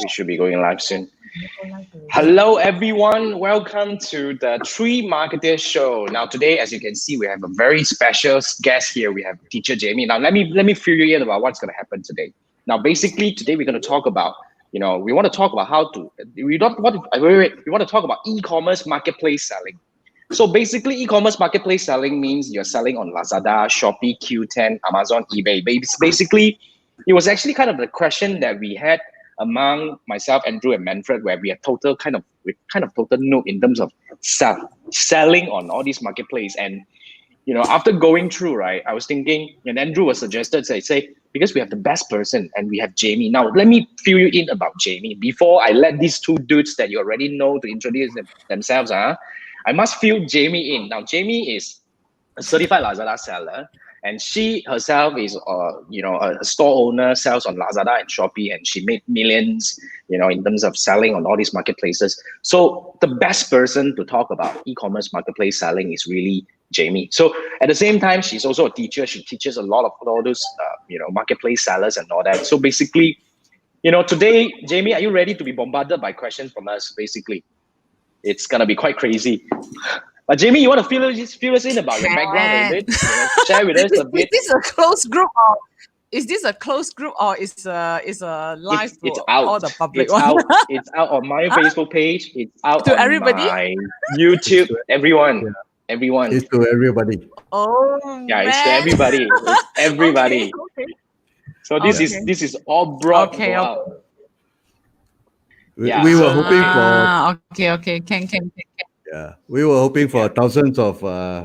We should be going live soon. Hello, everyone. Welcome to the Three Marketeers Show. Now, today, as you can see, we have a very special guest here. We have Teacher Jamie. Now, let me fill you in about what's going to happen today. Now, basically, today we're going to talk about, we want to talk about we want to talk about e-commerce marketplace selling. So basically, e-commerce marketplace selling means you're selling on Lazada, Shopee, Q10, Amazon, eBay. Basically, it was actually kind of the question that we had among myself, Andrew, and Manfred, where we had total noob in terms of selling on all these marketplace. And after going through, right, I was thinking, and Andrew was suggested, say because we have the best person and we have Jamie. Now let me fill you in about Jamie before I let these two dudes that you already know to introduce themselves. I must fill Jamie in. Now Jamie is a certified Lazada seller. And she herself is, a store owner, sells on Lazada and Shopee, and she made millions, in terms of selling on all these marketplaces. So the best person to talk about e-commerce marketplace selling is really Jamie. So at the same time, she's also a teacher. She teaches a lot of all those, marketplace sellers and all that. So basically, today, Jamie, are you ready to be bombarded by questions from us? Basically, it's gonna be quite crazy. But Jamie, you want to fill us in about your background a bit? Share with us a bit. Is this a closed group or is a live it's for out. all the public? It's out on my Facebook page. It's out to on everybody? my YouTube. Everyone. Everyone. It's to everybody. Oh, yeah, man. it's to everybody. It's everybody. Okay. So this is all brought out. We were hoping for. Okay. Can. Yeah, we were hoping for thousands of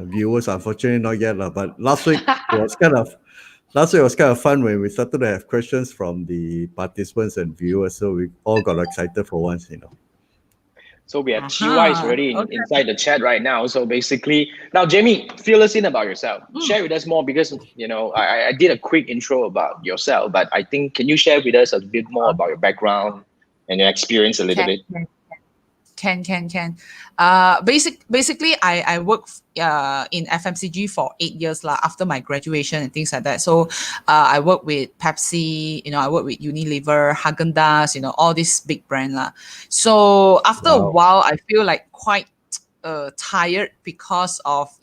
viewers. Unfortunately, not yet, but last week was kind of fun when we started to have questions from the participants and viewers. So we all got excited for once, So we have TYs already inside the chat right now. So basically, now Jamie, fill us in about yourself. Share with us more because I did a quick intro about yourself, but I think can you share with us a bit more about your background and your experience a little bit? Can. Basically, I work in FMCG for 8 years after my graduation and things like that. So I work with Pepsi, I work with Unilever, Haagen-Dazs, all these big brands. So after a while, I feel like quite tired because of,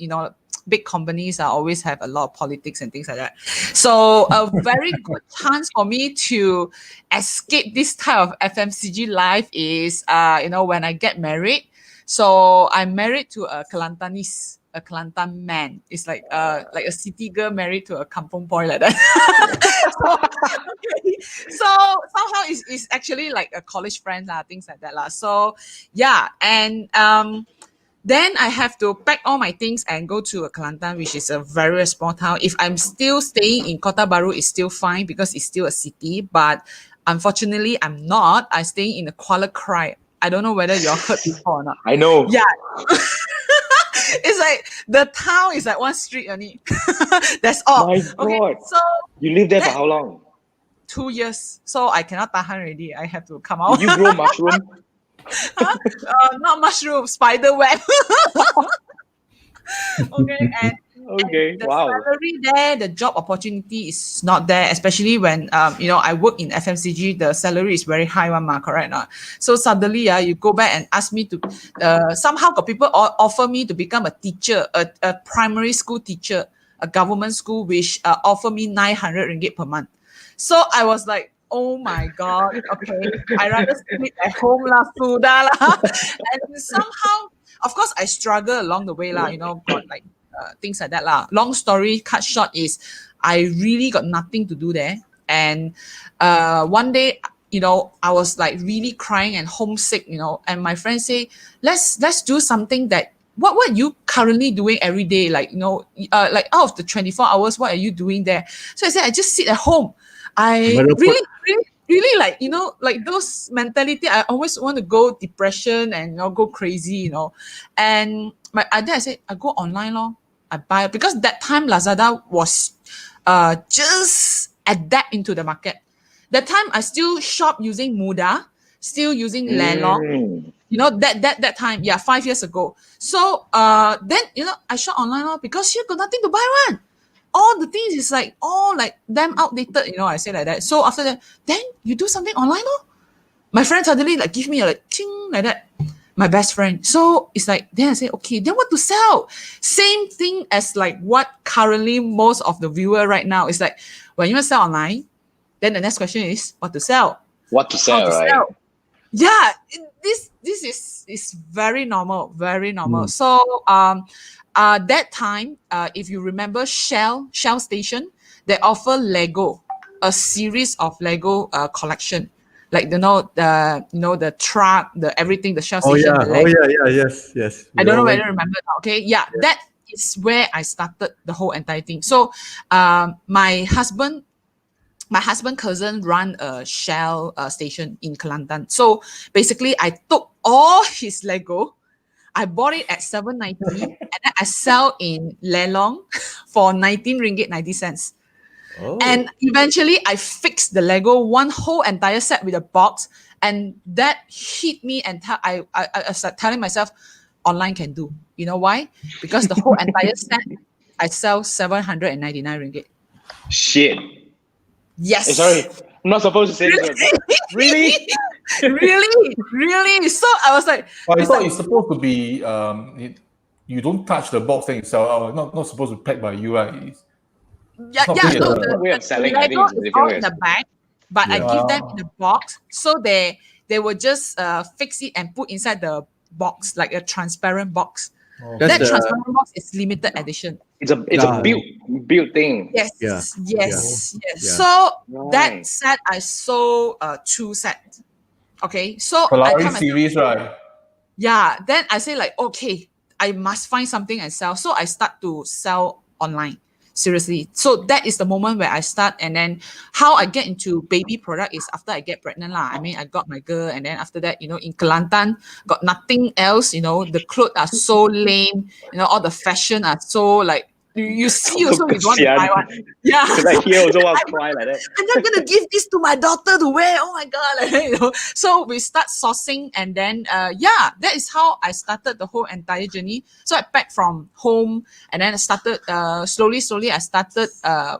big companies always have a lot of politics and things like that. So a very good chance for me to escape this type of FMCG life is, when I get married. So I'm married to a Kelantanese, a Kelantan man. It's like a city girl married to a kampung boy like that. So somehow it's actually like a college friend, things like that. So yeah, and then I have to pack all my things and go to a Kelantan, which is a very small town. If I'm still staying in Kota Baru, it's still fine because it's still a city. But unfortunately, I'm not. I'm staying in a Kuala Krai. I don't know whether you all heard before or not. I know. Yeah. It's like the town is like one street only. That's all. My God. Okay, so you live there for how long? 2 years. So I cannot tahan already. I have to come out. Did you grow mushroom? Not mushroom, spider web. And the salary there, the job opportunity is not there, especially when I work in FMCG. The salary is very high, correct? So suddenly, you go back and ask me to somehow got people offer me to become a teacher, a primary school teacher, a government school, which offer me 900 ringgit per month. So I was like, oh my God, okay, I rather sleep at home sudah lah. And somehow, of course, I struggle along the way got like things like that Long story cut short is, I really got nothing to do there. And one day, I was like really crying and homesick, and my friend say, let's do something that. What are you currently doing every day? Like like out of the 24 hours, what are you doing there? So I said, I just sit at home. I really like, like those mentality. I always want to go depression and go crazy, And I said, I go online I buy it because that time Lazada was just adapt into the market. That time I still shop using Muda, still using Lelong. That time, 5 years ago. So then I shop online because you got nothing to buy one. All the things is all damn outdated, I say like that. So after that, then you do something online my friend suddenly like give me a like ting like that. My best friend. So it's like, then I say, okay, then what to sell? Same thing as like what currently most of the viewer right now is like, when you want to sell online, then the next question is what to sell? What to How sell, to right? sell? Yeah, this is very normal, very normal. So that time, if you remember Shell Station, they offer Lego, a series of Lego collection. Like the truck, the everything, the Shell Oh Station, yeah. the Oh Lego. yeah. Yeah. Yes. Yes. I We don't know all whether went. you remember now. Okay, yeah, that is where I started the whole entire thing. So my husband cousin run a Shell station in Kelantan. So basically, I took all his Lego, I bought it at 790, and then I sell in Lelong for 19 ringgit 90 cents. Oh. And eventually, I fixed the Lego one whole entire set with a box, and that hit me. And I started telling myself, online can do. You know why? Because the whole entire set I sell 799 ringgit. Shit. Sorry, Yes. I'm not supposed to say this word, but really? really. So I was like, I it's thought like, it's supposed to be you don't touch the box, then you sell out. Not supposed to be packed by you, right? yeah, not yeah. free, No, Different way of the selling. I think Lego it's a is different all way in of the bag, but I Yeah. give them in a box, so they will just fix it and put inside the box like a transparent box. That's That the transparent box is limited edition. It's a Yeah. built thing. Yes, Yeah. yes. Yeah. So that Right. set I sold two sets. Okay, so I Polari tell myself, series, right? yeah. Then I say like, okay, I must find something and sell. So I start to sell online. Seriously. So that is the moment where I start. And then how I get into baby product is after I get pregnant lah. I mean, I got my girl, and then after that, in Kelantan, got nothing else. The clothes are so lame. All the fashion are so like you see also you don't want to buy one. Yeah. Because I hear also want to cry like that. I'm not gonna give this to my daughter to wear. Oh my god! So we start sourcing, and then that is how I started the whole entire journey. So I packed from home, and then I started slowly. I started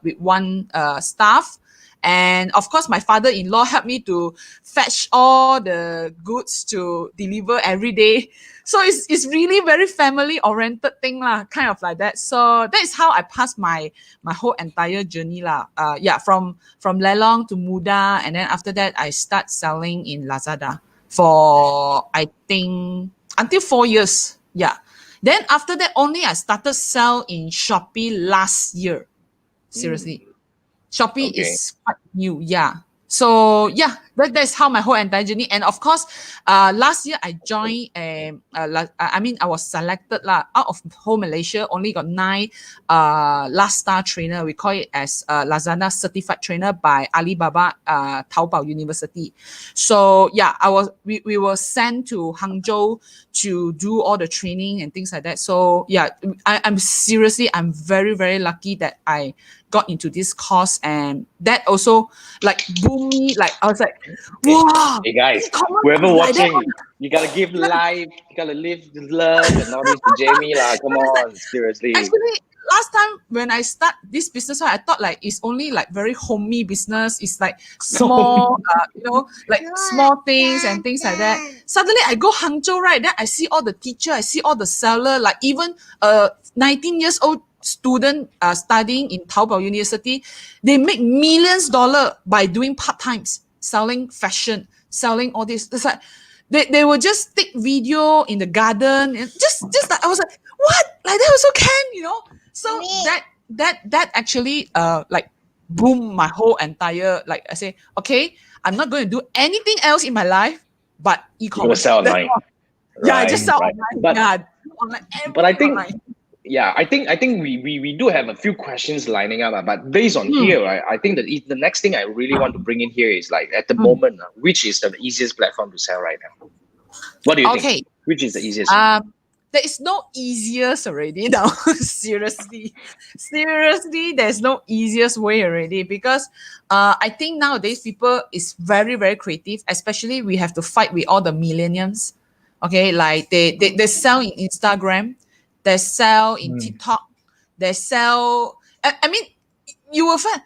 with one staff. And of course, my father-in-law helped me to fetch all the goods to deliver every day. So it's really very family-oriented thing lah, kind of like that. So that is how I passed my whole entire journey lah. From Lelong to Muda, and then after that I start selling in Lazada for I think until 4 years. Yeah. Then after that only I started sell in Shopee last year. Seriously. Shopee Okay. is quite new, yeah. So yeah, that's how my whole entire journey. And of course, last year I joined. I was selected lah. Out of whole Malaysia, only got 9 last star trainer. We call it as Lazada certified trainer by Alibaba Taobao University. So yeah, we were sent to Hangzhou to do all the training and things like that. So yeah, I'm very, very lucky that I got into this course, and that also like boom me. Like I was like, wow. Hey guys, e-commerce whoever is like that. watching, you gotta give life, you gotta live the love and all this to Jamie lah. Come on, seriously. Actually, last time when I start this business, I thought like it's only like very homey business. It's like small, like small things and things like that. Suddenly I go Hangzhou, right? Then I see all the teacher, I see all the seller, like even 19 years old student studying in Taobao University, they make millions dollar by doing part-times, selling fashion, selling all this. It's like they will just take video in the garden and just like I was like, what? Like that also can, So that actually like boom my whole entire, like I say, okay, I'm not going to do anything else in my life but e-commerce. You're gonna sell That's online. all. Yeah, I Right, just sell right. online. But- Yeah, online. But I think, online. yeah, I think we do have a few questions lining up. But based on here, right, I think that the next thing I really want to bring in here is like at the moment, which is the easiest platform to sell right now? What do you think? Okay. Which is the easiest? There is no easiest already now. Seriously, there's no easiest way already, because I think nowadays people is very, very creative. Especially we have to fight with all the millennials. Okay, like they sell in Instagram, they sell in TikTok, they sell. I mean, you will find,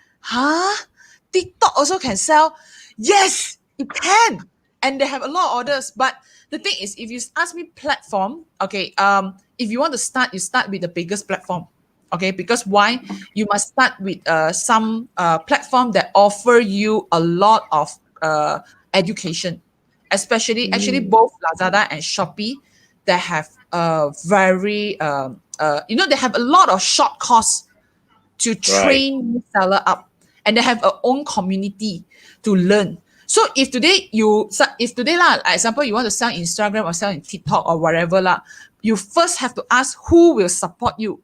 TikTok also can sell. Yes, it can. and they have a lot of orders. But the thing is, if you ask me platform, okay, if you want to start, you start with the biggest platform. Okay, because why? You must start with some platform that offer you a lot of education, especially actually both Lazada and Shopee. They have very they have a lot of short course to train new seller up, and they have a own community to learn. So if today lah, example, you want to sell Instagram or sell in TikTok or whatever lah, you first have to ask who will support you.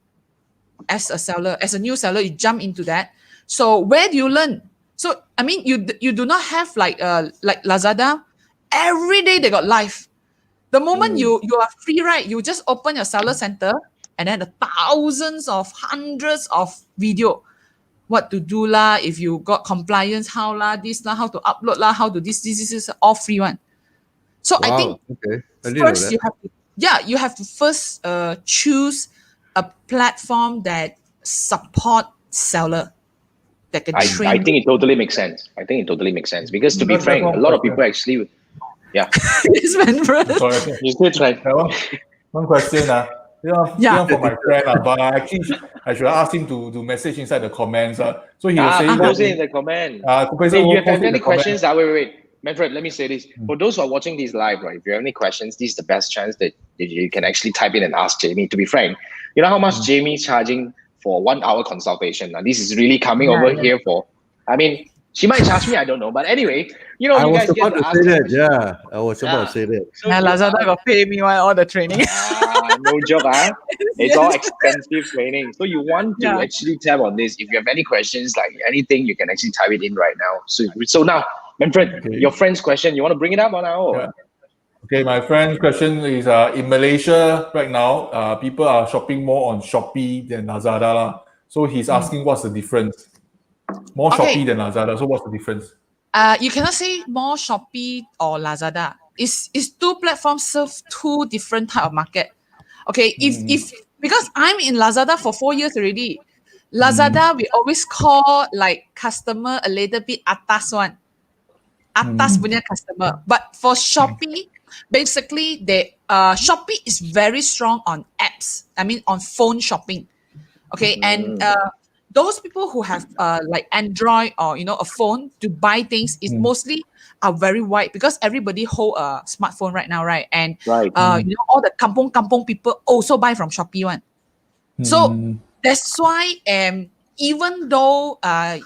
As a seller, as a new seller, you jump into that. So where do you learn? So I mean, you do not have like Lazada. Every day they got live. The moment you are free, right? You just open your seller center, and then the hundreds of video, what to do lah. If you got compliance, how lah, this lah, how to upload lah, how to this is all free one. So I think first you have to first choose a platform that support seller that can train. I think it totally makes sense. Because to be frank, a lot of people actually, Yes, Manfred. Sorry. You still try. One question, for my friend, but actually I should ask him to message inside the comments. So he was saying post it in the comment. If you have any questions, wait. Manfred, let me say this. For those who are watching this live, right, if you have any questions, this is the best chance that you can actually type in and ask Jamie. To be frank, you know how much Jamie is charging for 1 hour consultation? Now, this is really coming over here for, I mean, she might charge me, I don't know. But anyway, you guys get to ask. I was about to say that. So Lazada got pay me while all the training. No joke, It's all expensive training. So you want to actually tap on this. If you have any questions, like anything, you can actually type it in right now. So now, Manfred, your friend's question, you want to bring it up on our Okay, my friend's question is in Malaysia right now, people are shopping more on Shopee than Lazada. So he's asking what's the difference? More Shopee than Lazada. So what's the difference? You cannot say more Shopee or Lazada. It's two platforms serve two different type of market. Okay, if because I'm in Lazada for 4 years already. Lazada, we always call like customer a little bit atas one. Atas punya customer. But for Shopee, basically Shopee is very strong on apps. I mean on phone shopping. Okay, and those people who have like Android or a phone to buy things is mostly are very wide because everybody hold a smartphone right now, right? And all the kampong people also buy from Shopee one. So that's why even though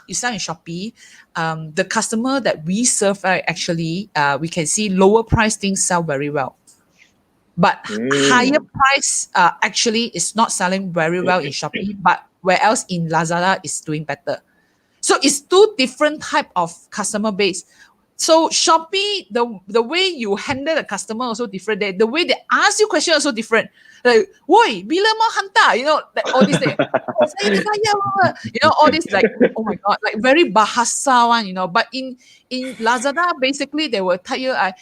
you sell in Shopee, the customer that we serve actually we can see lower price things sell very well. But higher price actually is not selling very well in Shopee, but where else in Lazada is doing better. So it's two different type of customer base. So Shopee, the way you handle the customer also different. The way they ask you question also different. Like, woi, bila mau hantar? Like all this thing. All this like, oh my God, like very bahasa one, But in Lazada, basically they will tell you, I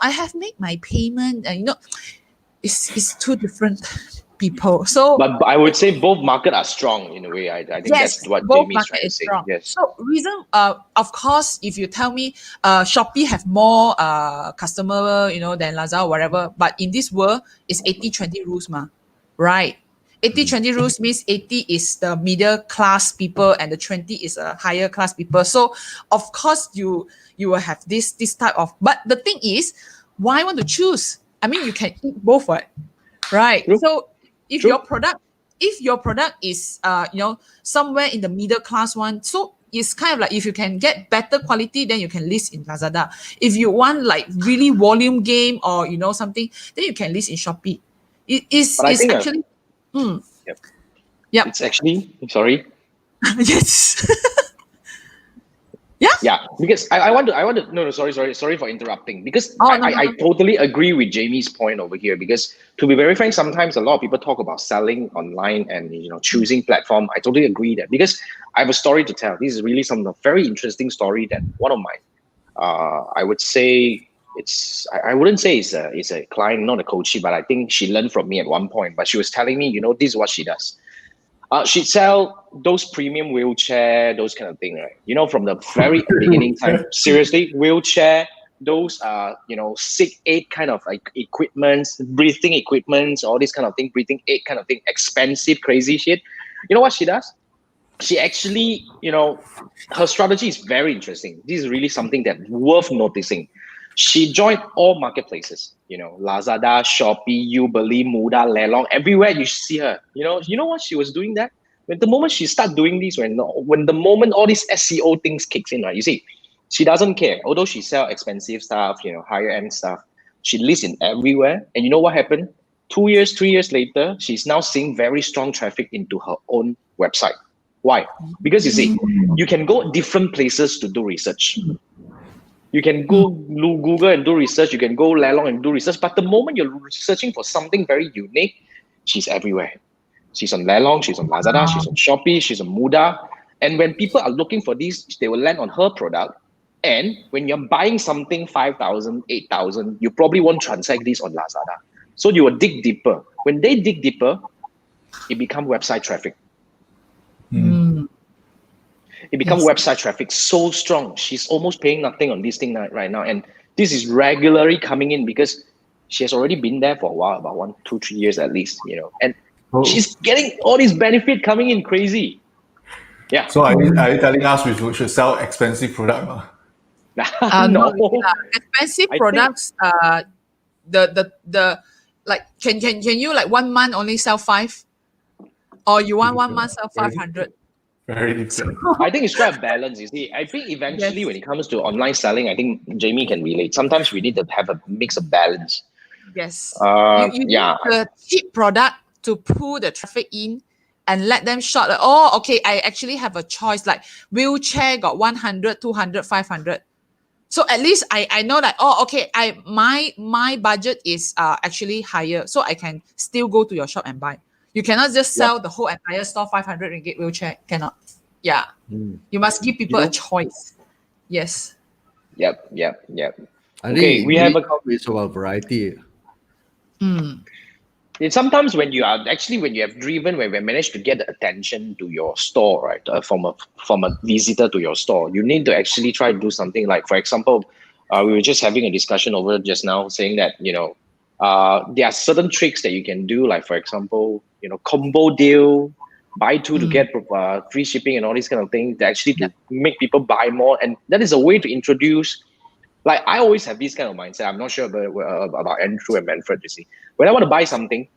have made my payment, and it's two different people. So, but I would say both market are strong in a way. I think that's what Jamie's trying to say. Yes. So reason, of course, if you tell me, Shopee have more customer, than Lazada or whatever. But in this world, it's 80-20 rules, right? 80-20 rules means 80 is the middle class people and the 20 is a higher class people. So of course you will have this type of. But the thing is, why want to choose? I mean, you can eat both, right? True. So if your product is somewhere in the middle class one, so it's kind of like if you can get better quality, then you can list in Lazada. If you want like really volume game or something, then you can list in Shopee. It's actually It's actually sorry. Yes. Yeah, because I want to no sorry for interrupting, because I totally agree with Jamie's point over here, because to be very frank, sometimes a lot of people talk about selling online and choosing platform. I totally agree that, because I have a story to tell. This is really some very interesting story that one of my I would say I wouldn't say it's a client, not a coachee, but I think she learned from me at one point. But she was telling me, this is what she does. She'd sell those premium wheelchair, those kind of thing, right? From the very beginning time. Seriously, wheelchair, those sick aid kind of like equipments, breathing equipments, all this kind of thing, breathing aid kind of thing, expensive, crazy shit. You know what she does? She actually, her strategy is very interesting. This is really something that worth noticing. She joined all marketplaces, Lazada, Shopee, Ubeli, Muda, Lelong, everywhere you see her. You know what she was doing that? When the moment she start doing this, when the moment all these SEO things kicks in, right? You see, she doesn't care. Although she sell expensive stuff, higher end stuff, she lists in everywhere. And you know what happened? 2 years, 3 years later, she's now seeing very strong traffic into her own website. Why? Because you see, you can go different places to do research. You can go Google and do research. You can go Lelong and do research. But the moment you're searching for something very unique, she's everywhere. She's on Lelong, she's on Lazada, she's on Shopee, she's on Muda. And when people are looking for these, they will land on her product. And when you're buying something 5,000, 8,000, you probably won't transact this on Lazada. So you will dig deeper. When they dig deeper, it becomes website traffic. It becomes website traffic so strong. She's almost paying nothing on this thing right now. And this is regularly coming in because she has already been there for a while, about 1, 2, 3 years at least, And she's getting all this benefit coming in crazy. Yeah. So are you telling us we should sell expensive product? No. Expensive products. Can you like 1 month only sell 5, or you want 1 month sell 500? Very different. I think it's quite a balance. You see, I think eventually when it comes to online selling, I think Jamie can relate. Sometimes we need to have a mix of balance. Yes. You need a cheap product to pull the traffic in and let them shop. Like, I actually have a choice. Like wheelchair got 100, 200, 500. So at least I know that, my budget is actually higher. So I can still go to your shop and buy. You cannot just sell the whole entire store 500 ringgit wheelchair. Cannot. Yeah. You must give people a choice. Yes. Yep. I think we have it's about variety. Sometimes when you have driven, when we managed to get the attention to your store, right, from a visitor to your store, you need to actually try to do something like, for example, we were just having a discussion over just now saying that, there are certain tricks that you can do, like, for example, combo deal, buy 2 to get free shipping and all these kind of things to actually to make people buy more. And that is a way to introduce, like, I always have this kind of mindset. I'm not sure about Andrew and Manfred, you see. When I want to buy something,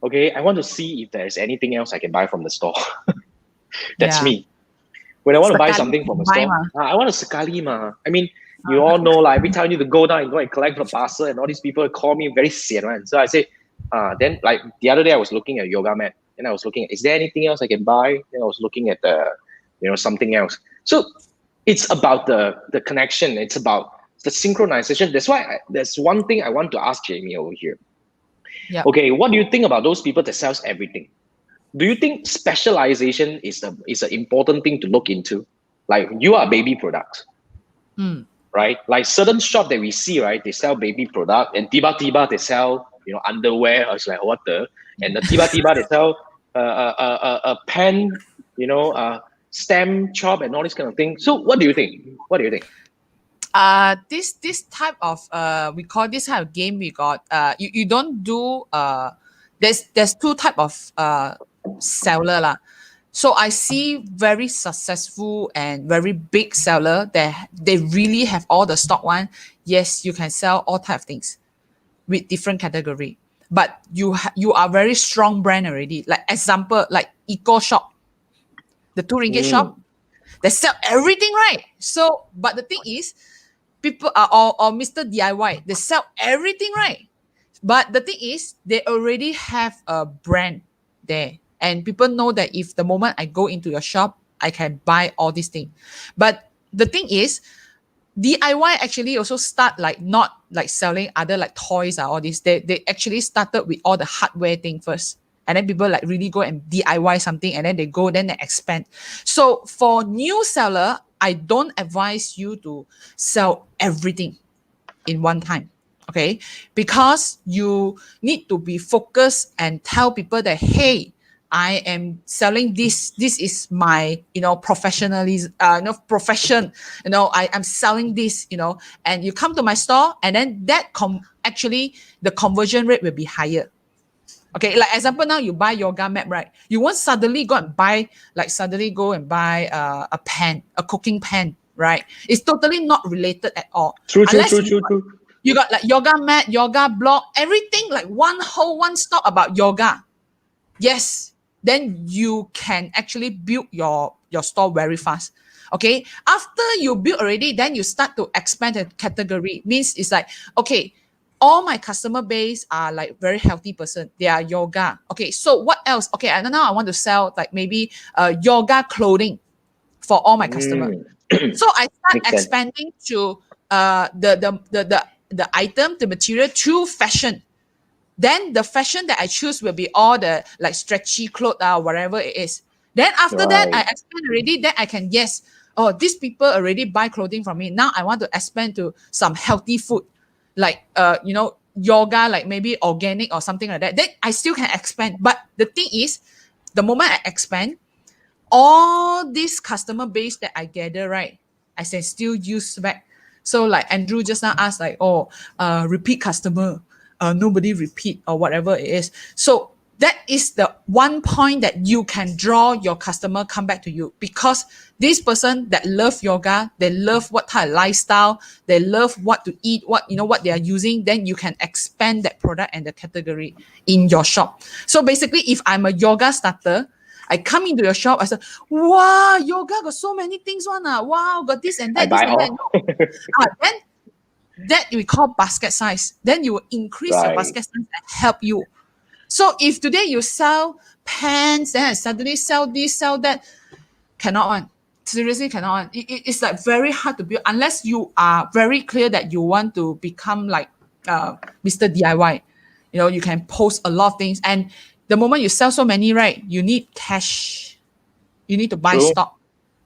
okay, I want to see if there's anything else I can buy from the store. That's me. When I want to buy something from the store, I want to sekali ma. I mean, you all know, like, every time I need to go down and go and collect the parcel, and all these people call me very sian, right? So I say, then, like, the other day I was looking at yoga mat, and I was looking at, is there anything else I can buy? Then I was looking at something else. So it's about the connection. It's about the synchronization. That's why there's one thing I want to ask Jamie over here. Yep. Okay, what do you think about those people that sells everything? Do you think specialization is an important thing to look into? Like, you are baby products, right? Like certain shop that we see, right? They sell baby product, and tiba-tiba they sell underwear. I was like, what the? And the tiba-tiba they sell a pen, stem chop and all this kind of thing. So what do you think? This type of we call this type of game, we got you don't do there's 2 type of seller lah. So I see very successful and very big seller that they really have all the stock one. Yes, you can sell all type of things with different category, but you are very strong brand already. Like example, like Eco Shop, the 2 ringgit shop, they sell everything, right? So, but the thing is, people or Mr. DIY, they sell everything, right? But the thing is, they already have a brand there, and people know that if the moment I go into your shop, I can buy all these things. But the thing is, DIY actually also start like not like selling other like toys or all this. They actually started with all the hardware thing first. And then people like really go and DIY something, and then they expand. So for new seller, I don't advise you to sell everything in one time, okay? Because you need to be focused and tell people that, hey, I am selling this. This is my, professionalism, profession. I'm selling this, and you come to my store, and then that actually the conversion rate will be higher. Okay, like example, now you buy yoga mat, right? You won't suddenly go and buy a pan, a cooking pan, right? It's totally not related at all. True. You got like yoga mat, yoga block, everything like one stop about yoga. Yes, then you can actually build your store very fast. Okay, after you build already, then you start to expand the category. Means it's like, okay, all my customer base are like very healthy person. They are yoga. Okay, so what else? Okay, and now I want to sell like maybe yoga clothing for all my customers. So I start Makes sense. expanding to the item, the material to fashion. Then the fashion that I choose will be all the like stretchy clothes or whatever it is. Then after that, I expand already. Then I can, yes, oh, these people already buy clothing from me. Now I want to expand to some healthy food, like yoga, like maybe organic or something like that. Then I still can expand. But the thing is, the moment I expand, all this customer base that I gather, right, I can still use back. So like Andrew just now asked, like, repeat customer, nobody repeat or whatever it is. So that is the one point that you can draw your customer come back to you, because this person that love yoga, they love what type of lifestyle, they love what to eat, what they are using. Then you can expand that product and the category in your shop. So basically, if I'm a yoga starter, I come into your shop, I said, wow, yoga got so many things one. Wow, got this and that, I buy then that we call basket size. Then you will increase your basket size and help you. So if today you sell pants, then suddenly sell this, sell that, cannot one. Seriously, cannot one. It's like very hard to build unless you are very clear that you want to become like Mr. DIY. You can post a lot of things, and the moment you sell so many, right, you need cash. You need to buy stock.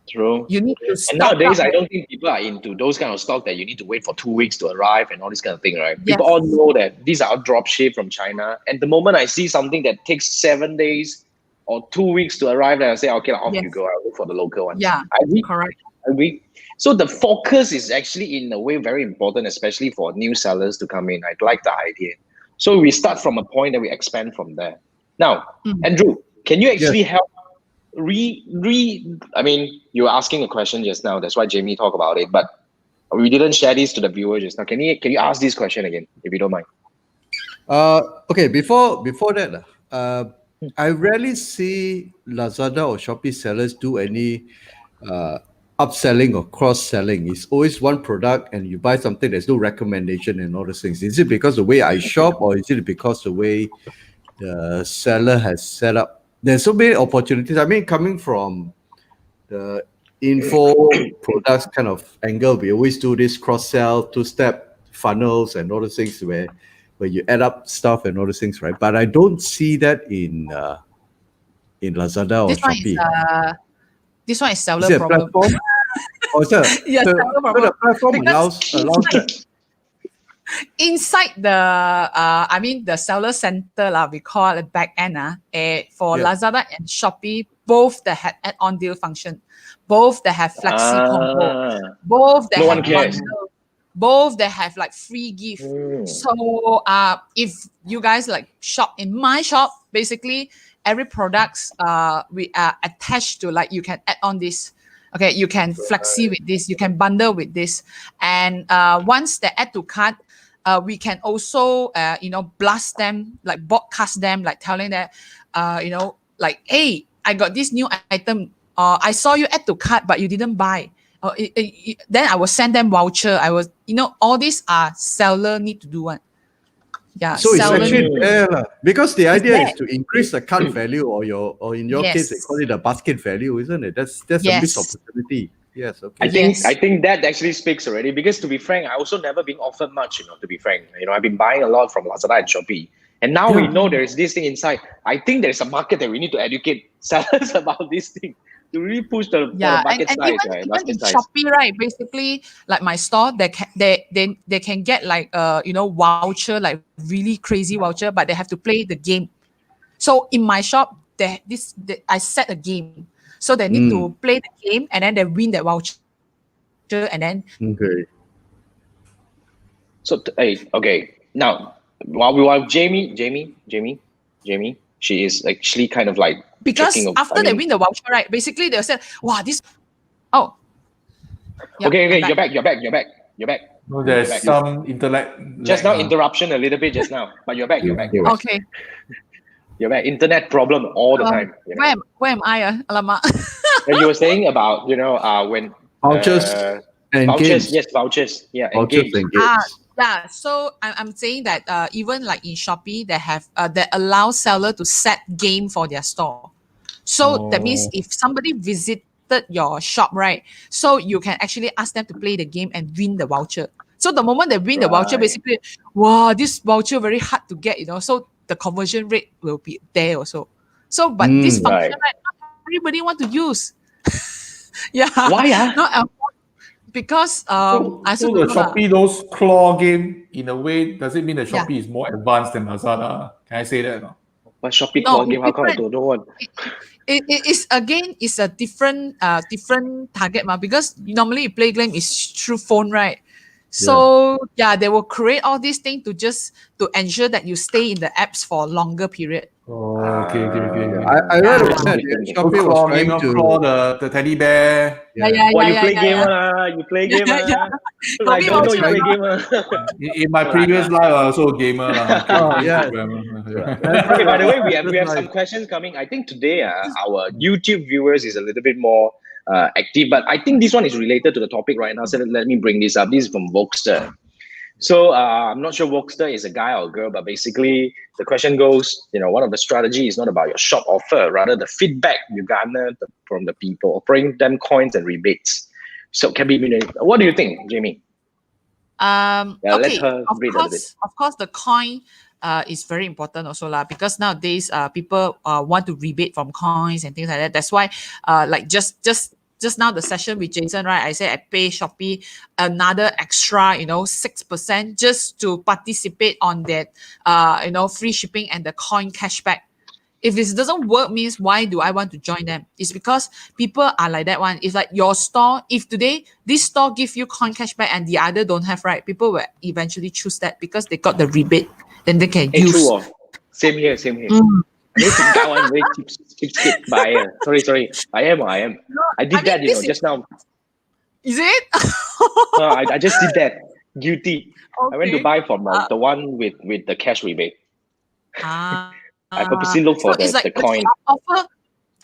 True. You need to And stock nowadays, up. I don't think people are into those kind of stock that you need to wait for 2 weeks to arrive and all this kind of thing, right? Yes. People all know that these are drop ship from China. And the moment I see something that takes 7 days or 2 weeks to arrive, then I say, okay, off you go. I'll look for the local ones. Yeah, I agree. correct. I agree. So the focus is actually in a way very important, especially for new sellers to come in. I like the idea. So we start from a point and we expand from there. Now, Andrew, can you actually help I mean, you were asking a question just now. That's why Jamie talked about it, but we didn't share this to the viewers just now. Can you ask this question again, if you don't mind? Okay. Before that, I rarely see Lazada or Shopee sellers do any upselling or cross-selling. It's always one product, and you buy something. There's no recommendation and all those things. Is it because the way I shop, or is it because the way the seller has set up? There's so many opportunities. I mean, coming from the info products kind of angle, we always do this cross-sell, two-step funnels and all those things where you add up stuff and all those things, right? But I don't see that in Lazada or Shopee. This one is seller Is it a problem. platform? Or is that, Yes, so seller problem. the platform allows that. Inside the seller center, we call it back end. For Lazada and Shopee, both that have add-on deal function, both that have flexi combo, both that have bundle, both that have like free gift. So if you guys like shop in my shop, basically every products we are attached to, like you can add on this. Okay, you can flexi with this, you can bundle with this, and once they add to cart, we can also blast them, like broadcast them, like telling that like, hey, I got this new item, I saw you add to cart but you didn't buy, then I will send them voucher. I was all these are seller need to do one. Yeah, so it's actually there because the idea is to increase the cart value, or in your case they call it a basket value, isn't it? That's a missed opportunity. Yes, okay. I think that actually speaks already, because to be frank, I also never been offered much, to be frank. I've been buying a lot from Lazada and Shopee. And now we know there is this thing inside. I think there's a market that we need to educate sellers about this thing to really push the market size, right? Even in Shopee, right? Basically, like my store, they can get like voucher, like really crazy voucher, but they have to play the game. So in my shop, I set a game. So they need to play the game and then they win that voucher and then Okay. So okay. Now while Jamie, she is actually kind of like because checking. after they win the voucher, right? Basically they'll say, wow, this yeah, okay, I'm you're back. No, there's Back. some intellect. Just now interruption a little bit just now, but you're back. Okay. You're back. Internet problem all the time. You know? Where am I? Alamak. And you were saying about when Vouchers and vouchers, games. yes, vouchers, yeah, and Vouchers games. and games. Yeah, so I'm saying that even like in Shopee, they have that allow seller to set game for their store. So that means if somebody visited your shop, right? So you can actually ask them to play the game and win the voucher. So the moment they win the voucher, basically, wow, this voucher very hard to get, so the conversion rate will be there also. So, but this function, right, not everybody want to use. Yeah. Why? Because so the Shopee, those claw game, in a way, does it mean that Shopee is more advanced than Lazada? Can I say that? No? But Shopee claw game, how come I don't know one? It is again, it's a different target, because normally you play game is through phone, right? So they will create all these things to ensure that you stay in the apps for a longer period. Oh, okay. I read about that. Shopee was trying to claw the teddy bear. You play game, you play game. Like, don't know you play game. In my previous life, I was also a gamer. Okay, by the way, we have some questions coming. I think today our YouTube viewers is a little bit more active, but I think this one is related to the topic right now. So let me bring this up. This is from Vokster. So I'm not sure Vokster is a guy or a girl, but basically the question goes, one of the strategy is not about your shop offer, rather the feedback you garner from the people, offering them coins and rebates. So can be, what do you think, Jamie? Okay, let her read a little bit. Of course, the coin is very important also because nowadays people want to rebate from coins and things like that. That's why like just now the session with Jason, right? I said I pay Shopee another extra 6% just to participate on that free shipping and the coin cashback. If this doesn't work, means why do I want to join them? It's because people are like that one. It's like your store. If today this store give you coin cashback and the other don't have, right? People will eventually choose that because they got the rebate. Then they can use. True. Same here. That one very cheap buyer. Sorry. I am. I did that, just now. Is it? No, I just did that. Guilty. Okay. I went to buy from the one with the cash rebate. I purposely look for the coin. Shop offer.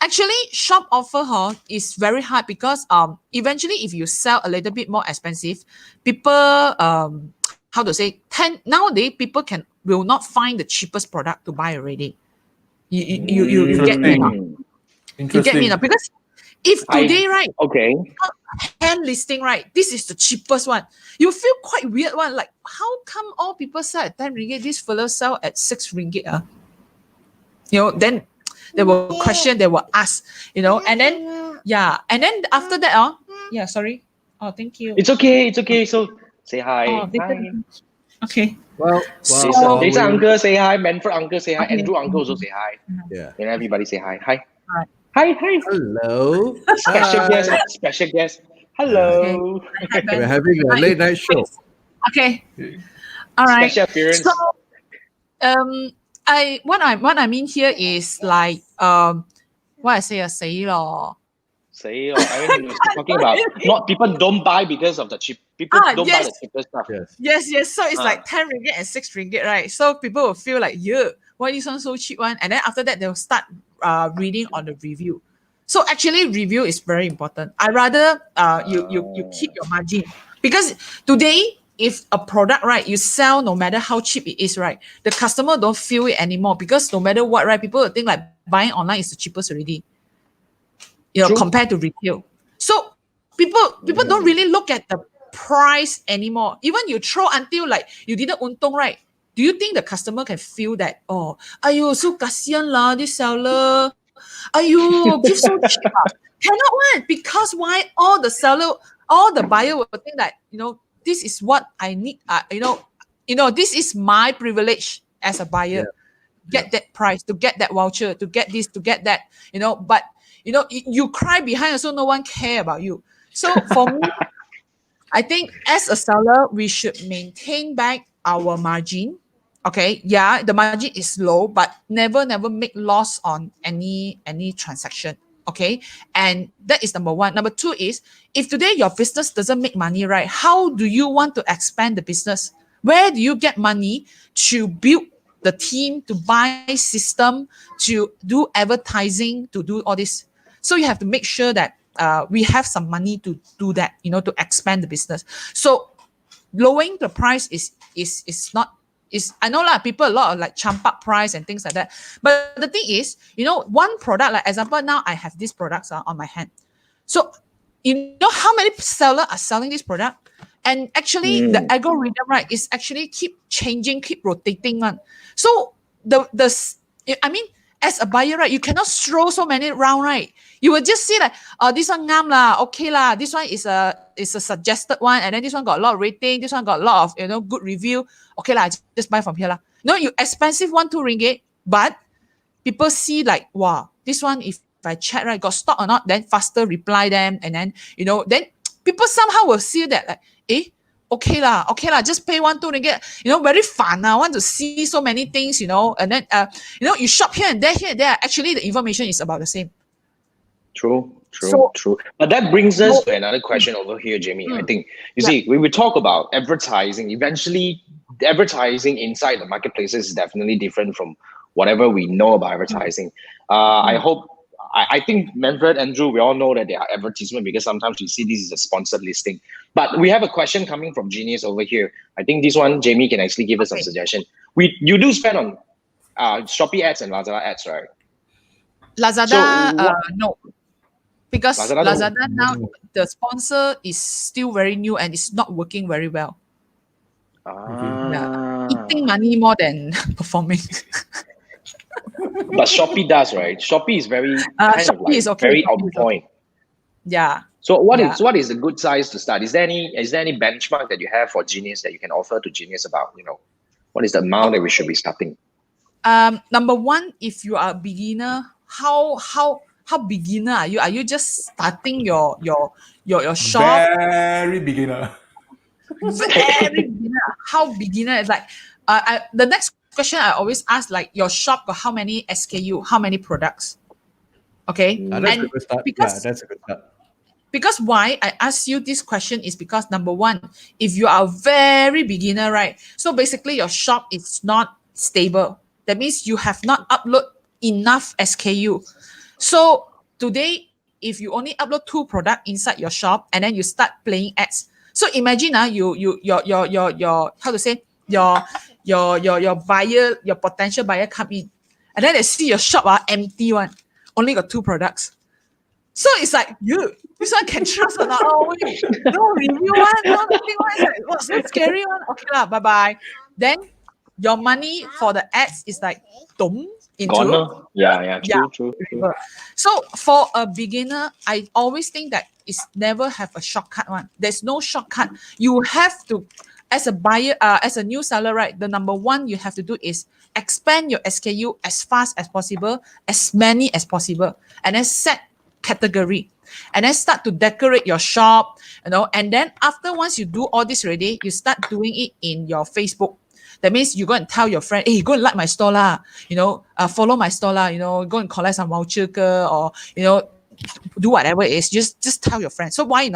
Actually, shop offer is very hard because eventually if you sell a little bit more expensive, people nowadays people will not find the cheapest product to buy already. You get me now. You get me now because if today hand listing, right, this is the cheapest one, you feel quite weird one, like how come all people sell at 10 ringgit, this fellow sell at 6 ringgit? Then they will question, they will ask, and then after that sorry. Oh, thank you. It's okay. So say hi. Hi. Okay. Well, Jason uncle say hi, Manfred uncle say hi, Andrew uncle also say hi. Yeah. And everybody say hi. Hi. Hello. Special guest. Hello. Okay. We're having a late night show. Okay. All right. Special appearance. So, what I mean here is like what I say Say, I mean, talking about not people don't buy because of the cheap. People don't buy the cheapest stuff. Yes. So it's like 10 ringgit and 6 ringgit, right? So people will feel like, why this one so cheap one? And then after that, they'll start reading on the review. So actually, review is very important. I rather you keep your margin because today, if a product, right, you sell no matter how cheap it is, right, the customer don't feel it anymore because no matter what, right, people will think like buying online is the cheapest already. Compared to retail. So people don't really look at the price anymore. Even you throw until like you didn't untung, right? Do you think the customer can feel that, ayo, so kasian lah, this seller. Ayo, give so cheap. Cannot one. Because why? All the buyer will think that, this is what I need. This is my privilege as a buyer. get that price, to get that voucher, to get this, to get that, but you cry behind, so no one care about you. So for me, I think as a seller, we should maintain back our margin. Okay, yeah, the margin is low, but never make loss on any transaction. Okay, and that is number one. Number two is, if today your business doesn't make money, right? How do you want to expand the business? Where do you get money to build the team, to buy system, to do advertising, to do all this? So you have to make sure that we have some money to do that, to expand the business. So lowering the price is not, is, I know people a lot of like champ up price and things like that. But the thing is, one product, like example, now I have these products on my hand. So you know how many sellers are selling this product? And actually the algorithm, right, is actually keep changing, keep rotating one. So as a buyer, right, you cannot throw so many round, right? You will just see like, this one ngam lah, okay lah. This one is a suggested one, and then this one got a lot of rating. This one got a lot of good review. Okay lah, just buy from here lah. You expensive one, 2 ringgit, but people see like, wow, this one, if I check, right, got stock or not, then faster reply them, and then then people somehow will see that like, okay lah, just pay 1, 2 ringgit. Very fun. I want to see so many things, and then you shop here and there. Actually, the information is about the same. True. But that brings us to another question over here, Jamie. I think, see, when we talk about advertising, eventually advertising inside the marketplaces is definitely different from whatever we know about advertising. I think Manfred, Andrew, we all know that they are advertisement because sometimes we see this is a sponsored listing. But we have a question coming from Genius over here. I think this one, Jamie can actually give us some suggestion. You do spend on Shopee ads and Lazada ads, right? Lazada, no. Because Lazada now, the sponsor is still very new and it's not working very well. Eating money more than performing. But Shopee does, right? Shopee is very very on point. Yeah. So what is a good size to start? Is there any benchmark that you have for Genius that you can offer to Genius about, what is the amount that we should be starting? Number one, if you are a beginner, how beginner are you? Are you just starting your shop? Very beginner. Very beginner. How beginner is like the next question I always ask, like, your shop got how many SKU, how many products? Okay. That's a good start. That's a good start. Because why I ask you this question is because, number one, if you are a very beginner, right? So basically your shop is not stable. That means you have not upload enough SKU. So today, if you only upload 2 products inside your shop and then you start playing ads. So imagine your how to say, your buyer, your potential buyer come in, and then they see your shop empty one, only got 2 products. So it's like, this one can trust or not? Oh wait, no review one, no nothing one. It's like, what's so scary one? Okay lah, bye. Then your money for the ads is like into True. So for a beginner, I always think that it's never have a shortcut one. There's no shortcut. You have to, as a buyer, as a new seller, right? The number one you have to do is expand your SKU as fast as possible, as many as possible, and then set category, and then start to decorate your shop, and then after, once you do all this already, you start doing it in your Facebook. That means you go and tell your friend, hey, go and like my store lah, follow my store lah, go and collect some voucher or, do whatever it is. Just tell your friend. So why,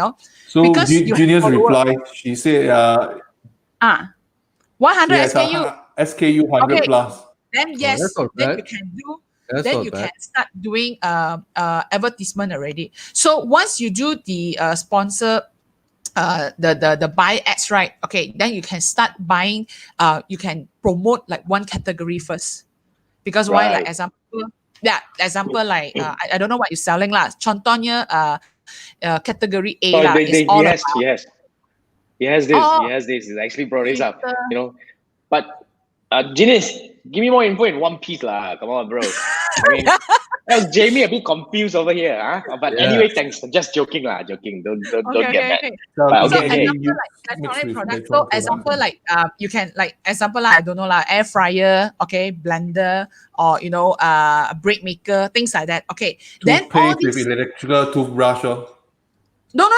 So because Junior's reply, she said, 100 SKU. SKU 100 Okay. plus. Then yes, that's not then bad. you can do. That's then not you bad. can start doing advertisement already. So once you do the sponsor, the buy ads, right? Okay, then you can start buying. You can promote like one category first, because why? Right. Like example, like I don't know what you're selling lah. Contohnya category A lah. He has this. He's actually brought this up. But Genius, give me more info in one piece lah. Come on, bro. Okay. Well, Jamie a bit confused over here, huh? But anyway, thanks. Just joking lah, joking. Don't get mad. So, But So okay. example like electronic product. So example like you can like example like I don't know like air fryer, okay, blender, or a bread maker, things like that. Okay. Then all Toothpaste with these electrical toothbrush. no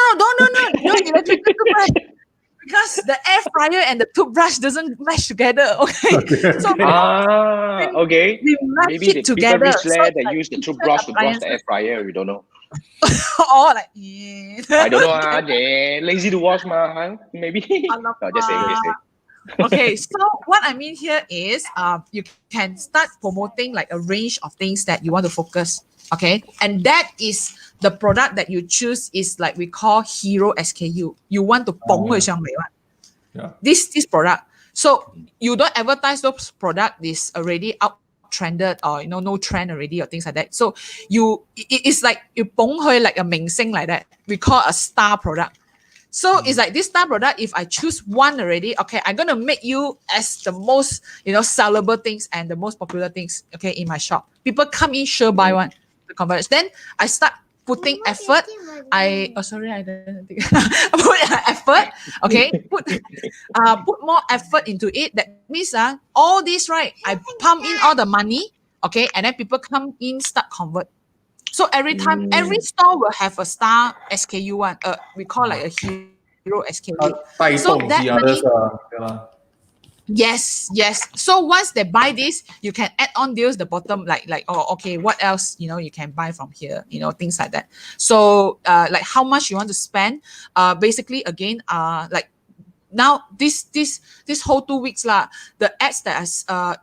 electrical toothbrush. Because the air fryer and the toothbrush doesn't match together. Okay. So okay. we match Maybe it the people together. rich there, So they like use the toothbrush to brush the appliances air fryer. We don't know. or like yeah. I don't know. Lazy to wash, huh? Maybe. No, just saying. Okay, so what I mean here is you can start promoting like a range of things that you want to focus. Okay, and that is the product that you choose is like we call hero SKU. You want to this product. So you don't advertise those product is already out trended or no trend already or things like that. So it's like you like a 明星 like that. We call a star product. So it's like this star product, if I choose one already, okay, I'm going to make you as the most, sellable things and the most popular things, okay, in my shop. People come in, sure buy one, the conversion. Then I start putting effort. I didn't think. Put effort, okay, put more effort into it. That means all this, right, I pump in all the money, okay, and then people come in, start convert. So every time, every store will have a star SKU one. We call like a hero SKU. So that money, yes. So once they buy this, you can add on deals the bottom, like okay, what else you can buy from here, things like that. So like how much you want to spend. Basically again, like now this whole 2 weeks lah, the ads that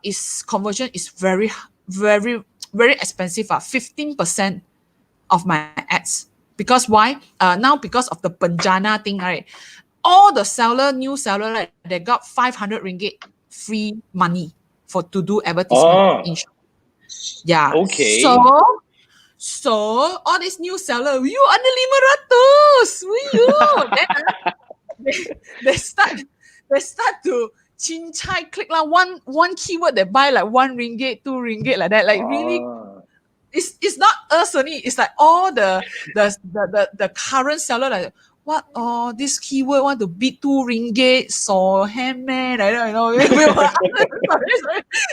is conversion is very expensive. 15% of my ads. Because why? Now because of the Banjana thing, right? All the new seller, right, they got 500 ringgit free money to do advertisement in Shopee. Yeah. Okay. So all these new seller, you under 500. Then they start to chin-chai click lah. One keyword they buy like 1 ringgit, 2 ringgit like that. Like really, it's not us only. It's like all the current seller like what? Oh, this keyword want to beat 2 ringgit. So man, I don't know. Sorry.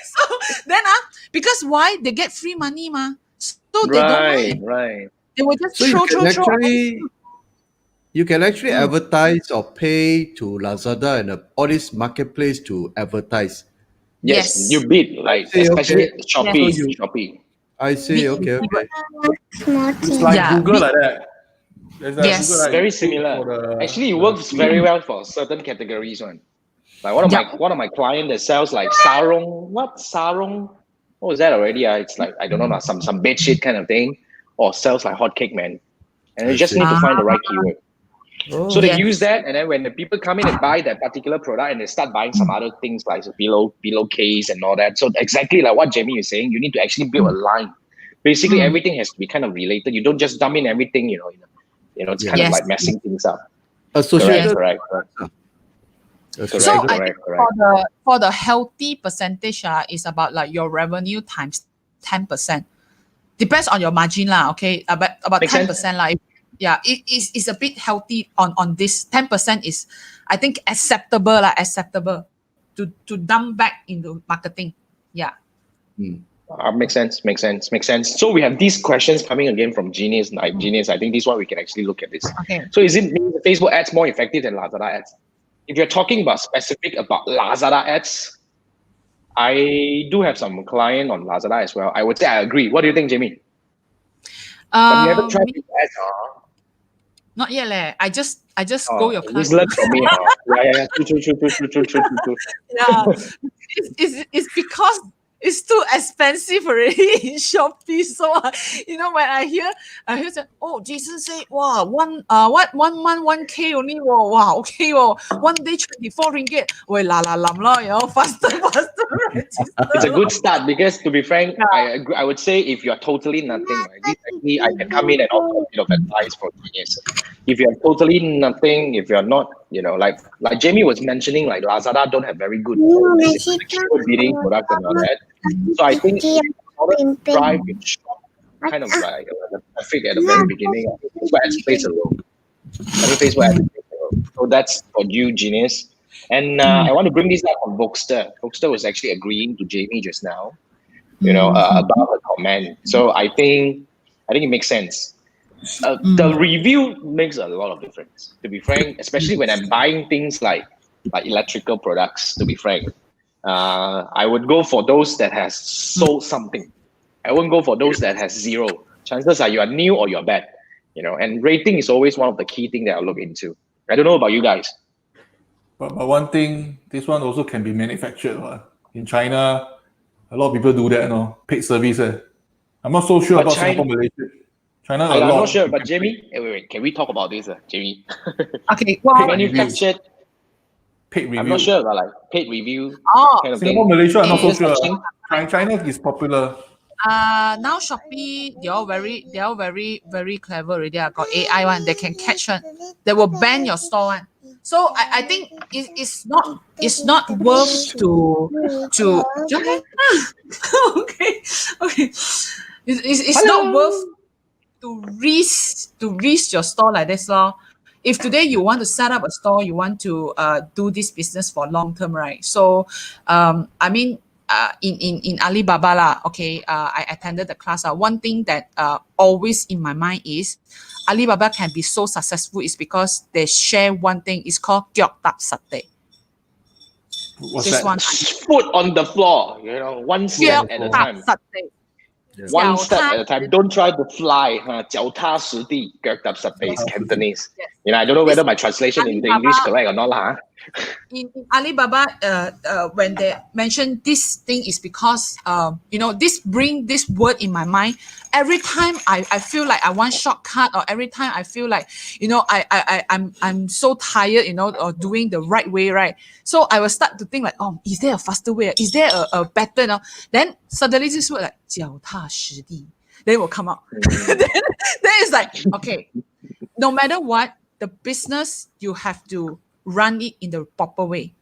So then because why they get free money ma? So they don't mind. Right. They will just So you can actually advertise or pay to Lazada and all this marketplace to advertise. Yes. You bid especially Shopee. Yes. Shopee. I see. Okay. It's like Google like that. Yes. Google, like, very similar. Actually, it works very well for certain categories. Like one of my clients that sells like sarong. What sarong? What was that already? It's like I don't know, some bed sheet kind of thing, or sells like hotcake, man. And you just need to find the right keyword. So they use that, and then when the people come in and buy that particular product, and they start buying some other things like pillow case and all that. So exactly like what Jamie is saying, you need to actually build a line. Basically, everything has to be kind of related. You don't just dump in everything. It's kind of like messing things up. Associated. Correct. So I think for the healthy percentage, is about like your revenue times 10%. Depends on your margin lah. Okay, about 10% lah. Yeah, it's a bit healthy on this. 10% is, I think, acceptable to dump back into marketing. Yeah. Makes sense. So we have these questions coming again from Genius. I think this one we can actually look at this. Okay. So is it Facebook ads more effective than Lazada ads? If you're talking about Lazada ads, I do have some client on Lazada as well. I would say I agree. What do you think, Jamie? But you haven't tried these ads, Not yet, leh. I just go your class. Just learn from me, Yeah. True. Yeah, it's because it's too expensive already in Shopee. So when I hear say, oh, Jason say, wow, one month 1K only, wow, okay, 1 day 24 ringgit. Wait, faster. It's a good start because, to be frank, I would say if you're totally nothing, right? This actually, I can come in and offer a bit of advice for Genius. If you're totally nothing, if you're not, like Jamie was mentioning, like Lazada don't have very good bidding products and all that. So I think private shop, kind of like the traffic at the very beginning. I think Facebook ads plays a role. I think Facebook ads plays a role. So that's for you, Genius. And I want to bring this up on Bookster. Bookster was actually agreeing to Jamie just now, about her comment. So I think it makes sense. The review makes a lot of difference, to be frank, especially when I'm buying things like electrical products, to be frank. I would go for those that has sold something. I won't go for those that has zero. Chances are you are new or you're bad, and rating is always one of the key things that I'll look into. I don't know about you guys. But one thing, this one also can be manufactured. In China, a lot of people do that, paid service. I'm not so sure But about China- Singapore, Malaysia. China, I'm not sure, but Jamie, wait, can we talk about this, Jamie? Okay, well, Manufactured. Paid review. I'm not sure about like paid review kind of Singapore, thing. Malaysia, I'm not so Just sure. watching. China is popular. now Shopee, they are very, very clever already. I got AI one, they can catch one. They will ban your store one. So I think it's not worth to okay. It's not worth to risk your store like this, lor. If today you want to set up a store, you want to do this business for long term, right? So I mean, in Alibaba lah, okay, I attended the class. One thing that always in my mind is Alibaba can be so successful is because they share one thing. It's called Gyok Tap Satay. What's This that? one. Foot on the floor, one step at a time. One step at a time. Don't try to fly. 脚踏實地, 腳踏實地 is Cantonese. I don't know whether my translation in the English correct or not lah. In Alibaba, when they mention this thing is because this bring this word in my mind. Every time I feel like I want shortcut, or every time I feel like I'm so tired, or doing the right way, right? So I will start to think like, oh, is there a faster way? Is there a better? Then suddenly this word like 脚踏實地, then it will come out. then it's like, okay, no matter what, the business you have to run it in the proper way.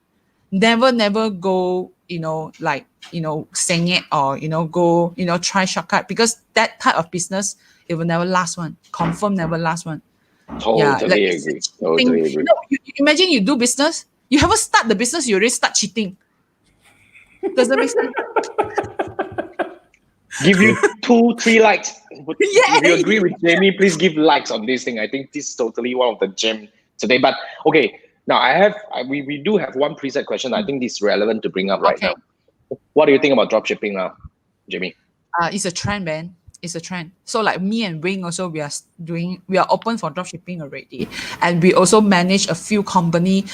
Never go, saying it or, go, try shortcut, because that type of business, it will never last one. Confirm never last one. Totally agree. Totally agree. You imagine you do business, you haven't start the business, you already start cheating. Does that make sense? Give you 2-3 likes. If you agree with Jamie, please give likes on this thing. I think this is totally one of the gem today. But okay, now we do have one preset question. I think this is relevant to bring up right now. What do you think about dropshipping now, Jamie? It's a trend, man. It's a trend. So like me and Wing also, we are open for dropshipping already, and we also manage a few company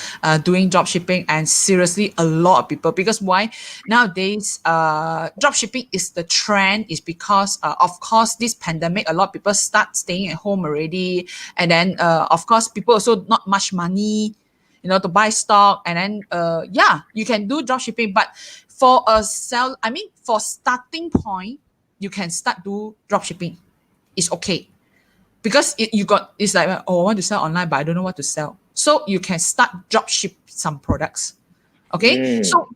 doing dropshipping, and seriously a lot of people. Because why nowadays dropshipping is the trend is because of course this pandemic, a lot of people start staying at home already, and then of course people also not much money, to buy stock, and then you can do dropshipping, but for for starting point, you can start do dropshipping. It's okay. Because it's like, oh, I want to sell online, but I don't know what to sell. So you can start dropship some products. Okay. So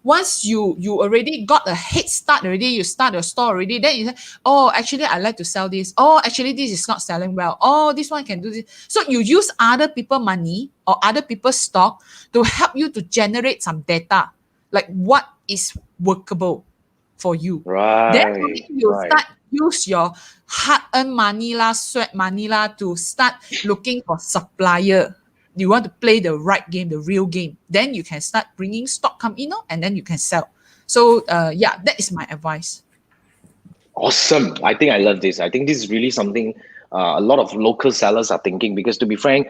once you already got a head start already, you start your store already, then you say, oh, actually I like to sell this. Oh, actually this is not selling well. Oh, this one can do this. So you use other people's money or other people's stock to help you to generate some data, like what is workable for you. Right. Then you start use your hard-earned money lah, sweat money lah, to start looking for supplier. You want to play the right game, the real game. Then you can start bringing stock come in, and then you can sell. So that is my advice. Awesome. I think I love this. I think this is really something a lot of local sellers are thinking, because to be frank,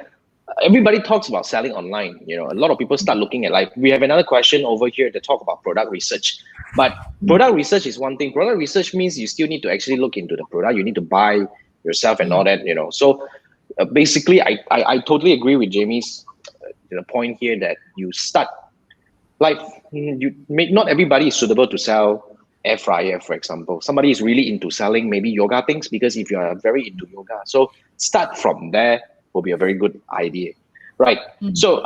everybody talks about selling online. A lot of people start looking at, like, we have another question over here to talk about product research. But product research is one thing. Product research means you still need to actually look into the product. You need to buy yourself and all that, So basically, I totally agree with Jamie's point here that you start, like, not everybody is suitable to sell air fryer, for example. Somebody is really into selling maybe yoga things, because if you are very into yoga, so start from there will be a very good idea, right? So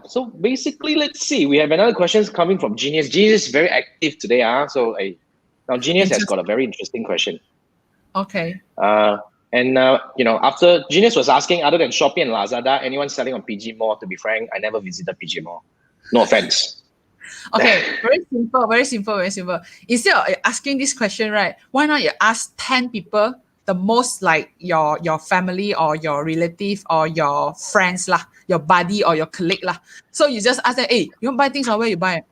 so basically, let's see. We have another question coming from Genius. Genius is very active today, so Now, Genius has got a very interesting question. Okay. After Genius was asking, other than Shopee and Lazada, anyone selling on PG Mall? To be frank, I never visited PG Mall. No offense. Okay, very simple, very simple, very simple. Instead of asking this question, right, why not you ask 10 people, the most like your family or your relative or your friends lah, your buddy or your colleague lah. So you just ask them, hey, you want to buy things or where you buy?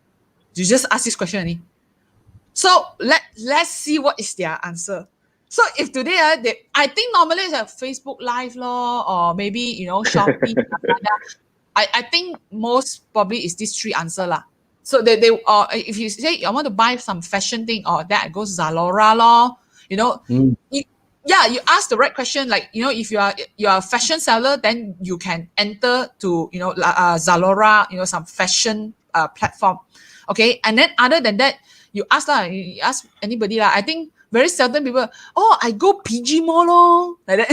You just ask this question only. So let's see what is their answer. So if today I think normally it's a Facebook Live law or maybe Shopee, Lazada. I think most probably is these three answer lah. So they if you say I want to buy some fashion thing or that goes Zalora law, you ask the right question. Like if you are a fashion seller, then you can enter to Zalora, some fashion platform. Okay, and then other than that, you ask anybody lah. I think very seldom people, I go PG Mall lor, like that,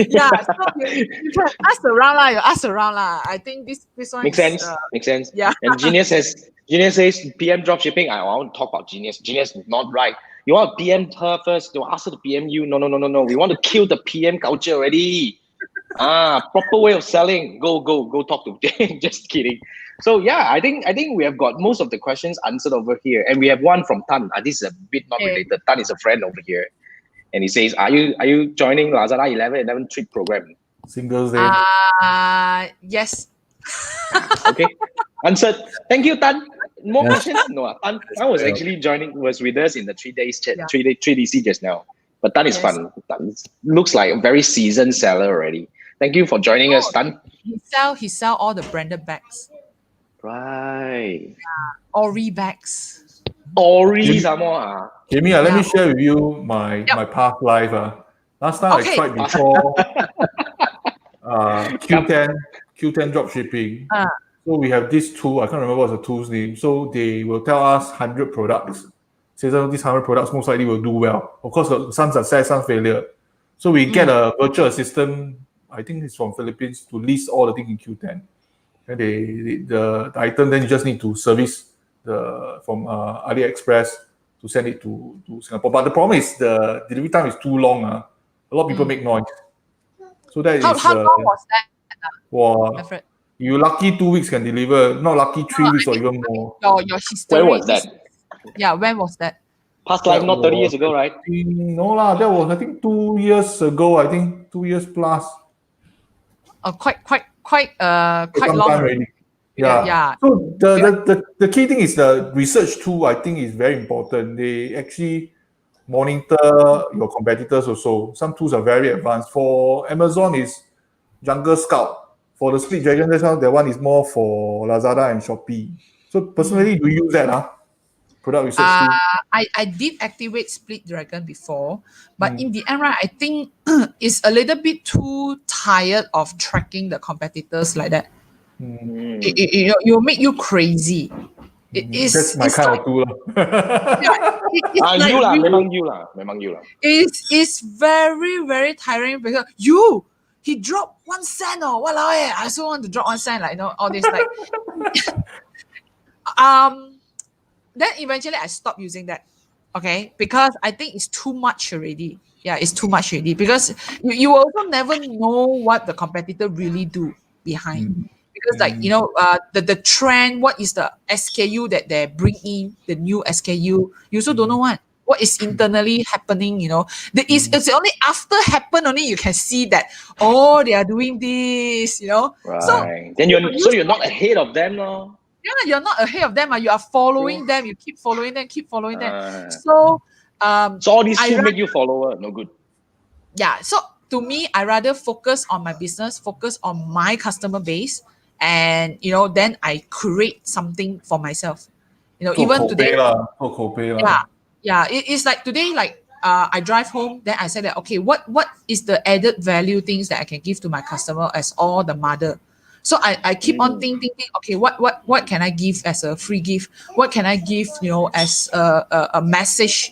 yeah, so you can ask around lah. You ask around lah. I think this one makes sense. Makes sense. Yeah. And Genius says PM dropshipping. I want to talk about Genius. Genius is not right. You want to PM her first. Don't ask her to PM you. No. We want to kill the PM culture already. Proper way of selling. Go talk to Jane. Just kidding. So yeah, I think we have got most of the questions answered over here, and we have one from Tan. This is a bit not related. Tan is a friend over here, and he says, "Are you joining Lazada 11 treat program?" Singles Day. Yes. Okay, answered. Thank you, Tan. More questions? No, Tan was actually was with us in the 3 days chat, 3DC just now. But Tan is fun. Tan looks like a very seasoned seller already. Thank you for joining us, Tan. He sell all the branded bags. Right. Ori bags. Ori some more. Jamie, let me share with you my past life. Last time I tried before Q10 drop shipping. So we have this tool. I can't remember what's the tool's name. So they will tell us 100 products. Say that these 100 products most likely will do well. Of course, some success, some failure. So we get a virtual assistant. I think it's from Philippines to list all the things in Q10. And the item, then you just need to service from AliExpress to send it to Singapore. But the problem is the delivery time is too long. A lot of people make noise. So that how long was that? You lucky 2 weeks can deliver. Not lucky 3 weeks or even more. Your history. When was that? Yeah, when was that? Past life, not 30 years ago, right? No lah, that was I think 2 years ago. I think 2 years plus. Quite long already. Yeah. So the key thing is the research tool. I think is very important. They actually monitor your competitors also. Some tools are very advanced. For Amazon is Jungle Scout. For the Split Dragon, that one is more for Lazada and Shopee. So personally, do you use that? Product research tool? I did activate Split Dragon before, but in the end, right, I think it's a little bit too tired of tracking the competitors like that. It will make you crazy. That's my kind of tool. Memang you lah. It's very, very tiring because he dropped 1 cent or walao I also want to drop 1 cent, like all this like then eventually I stopped using that. Okay, because I think it's too much already. Yeah, it's too much already because you also never know what the competitor really do behind. Because the trend, what is the SKU that they bring in, the new SKU, you also don't know what is internally happening. It's only after happen only you can see that they are doing this. Right. So then you're not ahead of them, no? Yeah, you're not ahead of them. You are following them. You keep following them. So all these tools make you follower. No good. Yeah. So to me, I rather focus on my business, focus on my customer base, and then I create something for myself. Even today. Yeah. It's like today, like I drive home, then I said that okay, what is the added value things that I can give to my customer as all the mother. So I keep on thinking, okay, what can I give as a free gift? What can I give, as a message,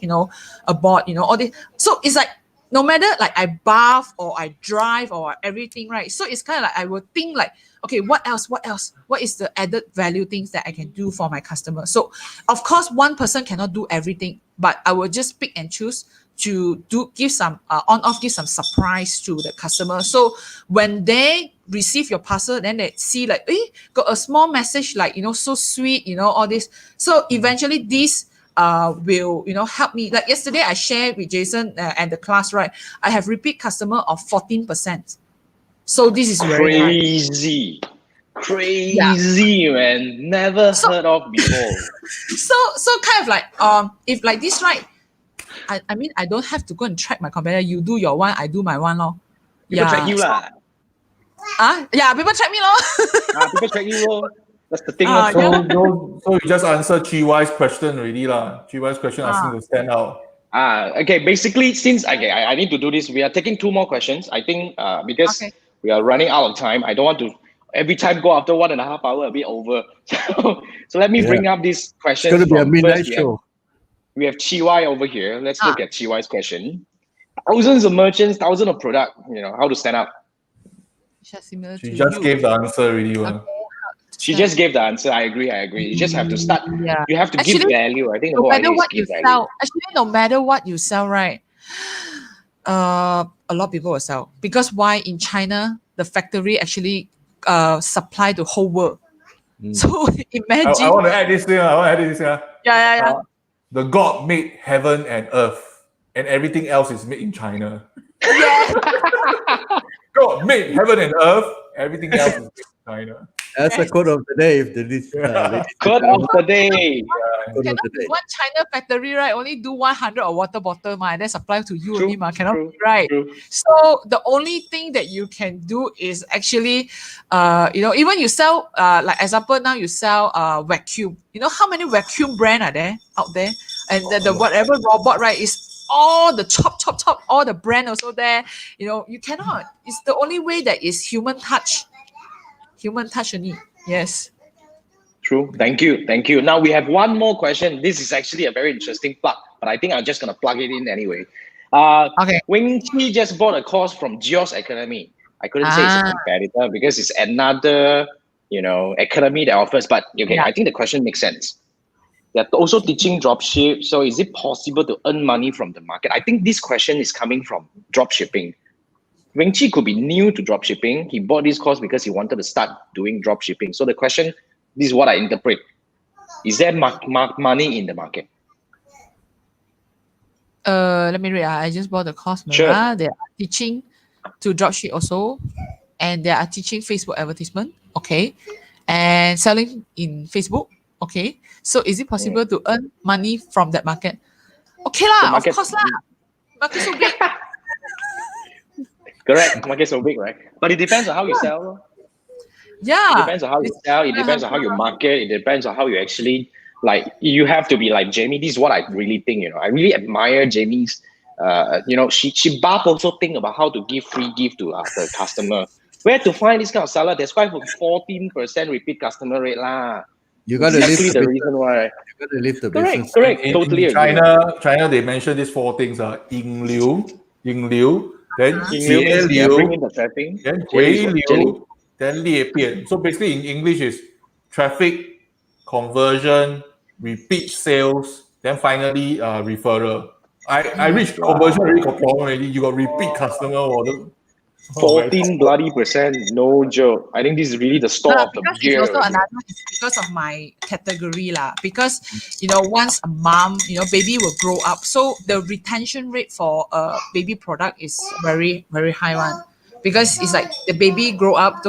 about, all this. So it's like, no matter like I bath or I drive or everything, right? So it's kind of like, I would think like, okay, what else? What is the added value things that I can do for my customer? So of course, one person cannot do everything, but I will just pick and choose to give some give some surprise to the customer. So when they receive your parcel, then they see like, got a small message, like, so sweet, all this. So eventually this will help me. Like yesterday I shared with Jason and the class, right? I have repeat customer of 14%. So this is very high. Crazy, man. Never heard of before. So kind of like if like this, right? I mean, I don't have to go and track my competitor. You do your one, I do my one, lor. People track you lah. Yeah, people track me, lor. People track you, lor. That's the thing. So you just answered Chi Y's question already lah. Chi Y's question asking to stand out. Okay. Basically, since I need to do this, we are taking 2 more questions. I think because we are running out of time, I don't want to every time go after 1.5 hours, a bit over. So let me bring up this question. It's going to be a midnight show. We have Chi Y over here. Let's look at Chi Y's question. Thousands of merchants, thousands of product. How to stand up? She just gave the answer already. She just gave the answer. I agree. You just have to start. Yeah. You have to give value. I think no matter what you sell, no matter what you sell, right? A lot of people will sell, because why? In China, the factory actually supply the whole world. So imagine. I want to add this thing. Yeah. The God made heaven and earth, and everything else is made in China. Yeah. God made heaven and earth, everything else is made in China. That's the quote of the day. Quote of the day. Cannot be one China factory, right? Only do 100 of water bottle, and then supply to you only, cannot be, right? So the only thing that you can do is actually, even you sell, like example, now you sell vacuum. How many vacuum brand are there out there? And the whatever robot, right, is all the chop, all the brand also there. You cannot. It's the only way that is human touch. Human touch only. Yes. True. Thank you. Now we have one more question. This is actually a very interesting plug, but I think I'm just gonna plug it in anyway. Wing Chi just bought a course from Geo's Academy. I couldn't say it's a competitor because it's another, academy that offers. But I think the question makes sense. They're also teaching dropship. So is it possible to earn money from the market? I think this question is coming from dropshipping. Wing Chi could be new to dropshipping. He bought this course because he wanted to start doing dropshipping. So the question, this is what I interpret. Is there money in the market? Let me read. I just bought the course. Sure. They are teaching to dropship also. And they are teaching Facebook advertisement. Okay. And selling in Facebook. Okay. So is it possible to earn money from that market? Okay lah, of course lah. Market so big. Correct. Market so big, right? But it depends on how you sell. Yeah. It depends on how you sell. It depends on how you market. It depends on how you actually, you have to be like Jamie. This is what I really think, I really admire Jamie's, she also think about how to give free gift to the customer. Where to find this kind of seller? That's why 14% repeat customer rate lah. You got to exactly live the reason why. You got to live the business. Correct. In Totally agree. China, they mentioned these 4 things: Ying Liu, then Jie Liu, bring in the traffic, then Wei Liu, then Lie Bian. So basically, in English, is traffic, conversion, repeat sales, then finally referral. I reached conversion already, got problem already. You got repeat customer order. 14%, no joke. I think this is really the store of the year. Also another because of my category lah. Because once a mom, baby will grow up, so the retention rate for a baby product is very, very high one. Because it's like the baby grow up,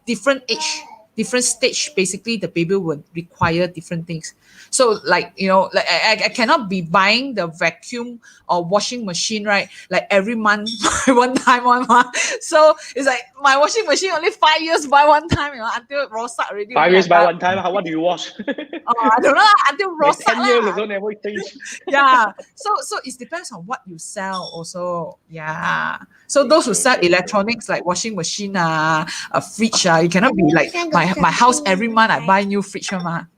different age, different stage. Basically, the baby would require different things. So I cannot be buying the vacuum or washing machine, right? Like every month, buy one month. So it's like my washing machine only 5 years buy one time, until it rots out already. 5 years buy one time. What do you wash? I don't know, until rots out. 10 years ago never change. Yeah. So it depends on what you sell also. Yeah. So those who sell electronics like washing machine, a fridge, you cannot be like my house every month I buy new fridge,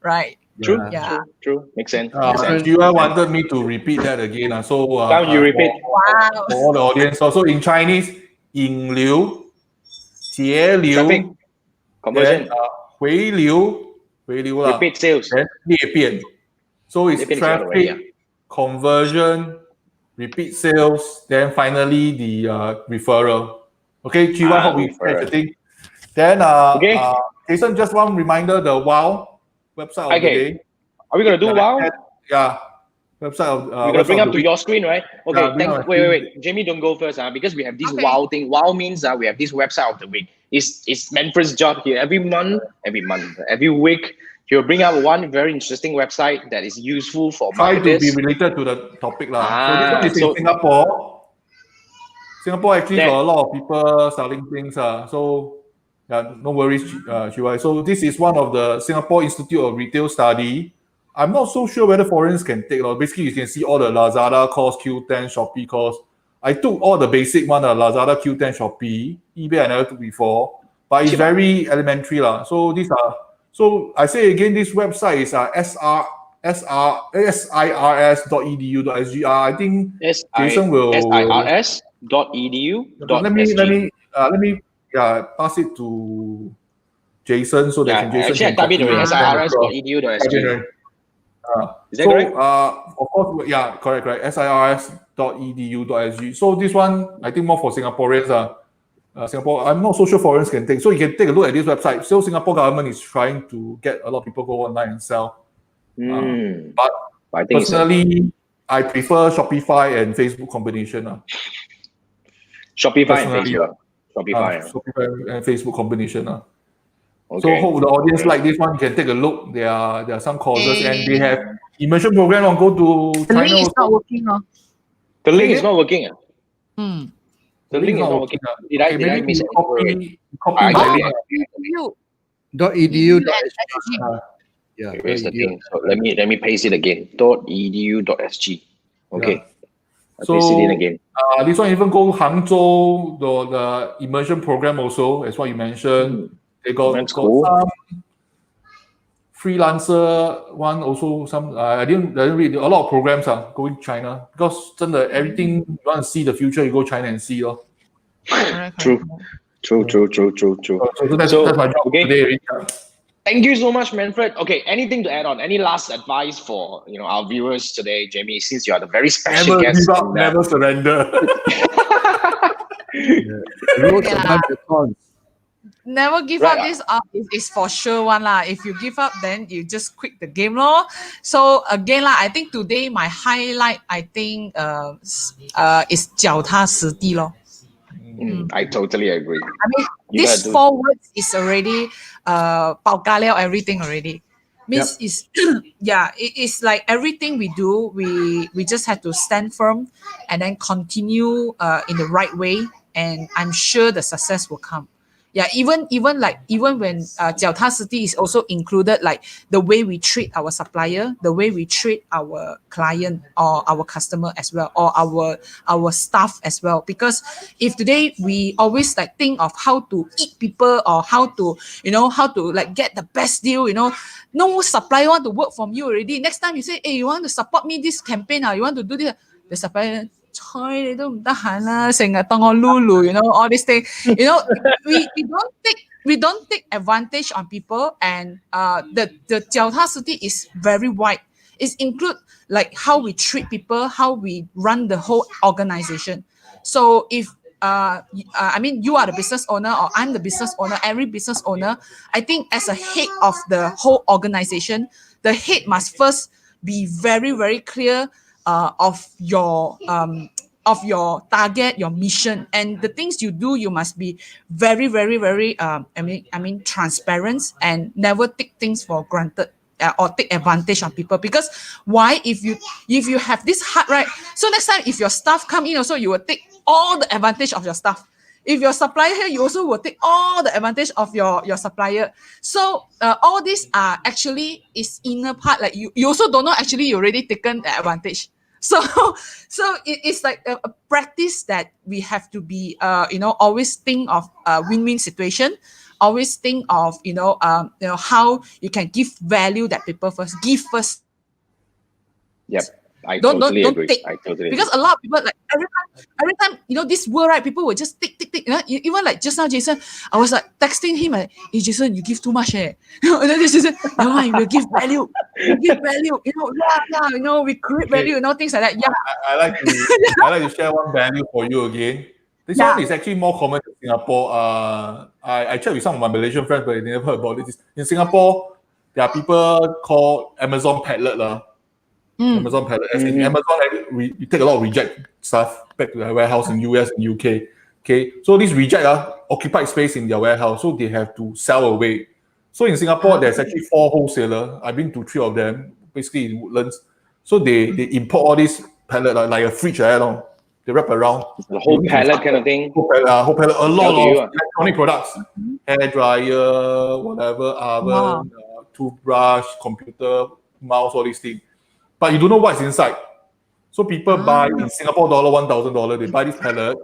right? True. Makes sense. You wanted me to repeat that again. So now you repeat. For all the audience. So in Chinese, Ying Liu, Jie Liu, Conversion. Then 回流 lah. Repeat sales. Then 裂变. So it's 裂变 is right already, traffic, conversion, repeat sales, then finally the referral. Okay, G1, hope we catch the thing. Then Okay. Jason, just one reminder, the WOW website of the Okay. day. Are we gonna do WOW? Yeah. Website of We're gonna bring website up of to the your screen, right? Okay. bring up my Wait. Jamie, don't go first, because we have this WOW thing. WOW means we have this website of the week. It's Manfred's job here. Every week, he'll bring up one very interesting website that is useful for try marketers. to be related to the topic lah. So this one is in Singapore. Singapore actually got a lot of people selling things. So yeah, no worries, Chiwai. So this is one of the Singapore Institute of Retail Study. I'm not so sure whether foreigners can take. Basically, you can see all the Lazada course, Q10, Shopee course. I took all the basic one, Lazada, Q10, Shopee. eBay I never took before, but it's very elementary lah. So these are. So I say again, this website is sirs.edu.sg. I think Jason will sirs.edu.sg. let me pass it to Jason so that Jason actually can I type it already. sirs.edu.sg. Is that correct? Of course, yeah, correct. sirs.edu.sg. So this one, I think more for Singaporeans. Singapore, I'm not so sure foreigners can take. So you can take a look at this website. So Singapore government is trying to get a lot of people go online and sell. But I think personally, I prefer Shopify and Facebook combination. Shopify and Facebook. Shopify and Facebook combination. Okay. So hope the audience like this one. You can take a look. There are some courses and they have immersion program on go to the China. Link is not working. The link is not working. The link is not working. Did I miss it? Copy my link. .edu.sg. Yeah. Here's the thing. So let me paste it again. .edu.sg. Okay. Yeah. So paste it in again. This one even go Hangzhou, the immersion program also, as what you mentioned. They got cool. Some freelancer one also. Some I didn't read a lot of programs going China because everything you want to see the future, you go China and see. True. So that's my job today. Thank you so much, Manfred. Okay, anything to add on? Any last advice for our viewers today, Jamie? Since you are the very special guest. Never give up, never surrender. Never give up. This up is for sure one lah. If you give up, then you just quit the game lor. So again lah, I think today my highlight I think is 脚踏实地 lor. I totally agree. I mean, these 4 words is already 包咖了 everything already. Means is it is like everything we do, we just have to stand firm and then continue in the right way, and I'm sure the success will come. Yeah, even when 脚踏实地 is also included, like the way we treat our supplier, the way we treat our client or our customer as well, or our staff as well. Because if today we always like think of how to eat people or how to like get the best deal, no supplier want to work from you already. Next time you say, hey, you want to support me this campaign, you want to do this, the supplier, all these things. We don't take advantage on people, and the 脚踏实地 is very wide. It include like how we treat people, how we run the whole organization. So if I mean you are the business owner or I'm the business owner, every business owner, I think as a head of the whole organization, the head must first be very, very clear of your target, your mission, and the things you do. You must be very, very, very transparent and never take things for granted or take advantage on people. Because why? If you have this heart, right? So next time if your staff come in, also you will take all the advantage of your staff. If your supplier here, you also will take all the advantage of your supplier. So all these are actually is inner part. Like you also don't know actually you already taken the advantage. So it's like a practice that we have to be always think of win-win situation. Always think of how you can give value that people first give first. Yep. I Don't agree. take, I totally because agree. a lot of people, like, every time this word, right, people will just tick. Even like just now, Jason, I was like texting him like, hey Jason, you give too much, and then Jason, never mind, we'll give value. We create value, things like that. Yeah. I like to share one value for you again. This Yeah. one is actually more common in Singapore. I checked with some of my Malaysian friends, but they never heard about it. In Singapore, there are people called Amazon Pallet lah. Amazon Pallet. As in Amazon, we take a lot of reject stuff back to their warehouse in US and UK. Okay, so this reject occupied space in their warehouse, so they have to sell away. So in Singapore, there's actually 4 wholesalers. I've been to 3 of them, basically in Woodlands. So they import all these pallet like a fridge, they wrap around. The whole pallet kind of thing. Whole pallet, a lot you, of electronic products, hair dryer, whatever, oven, toothbrush, computer, mouse, all these things. But you don't know what's inside. So people buy in Singapore dollar, $1,000. They buy this pallet.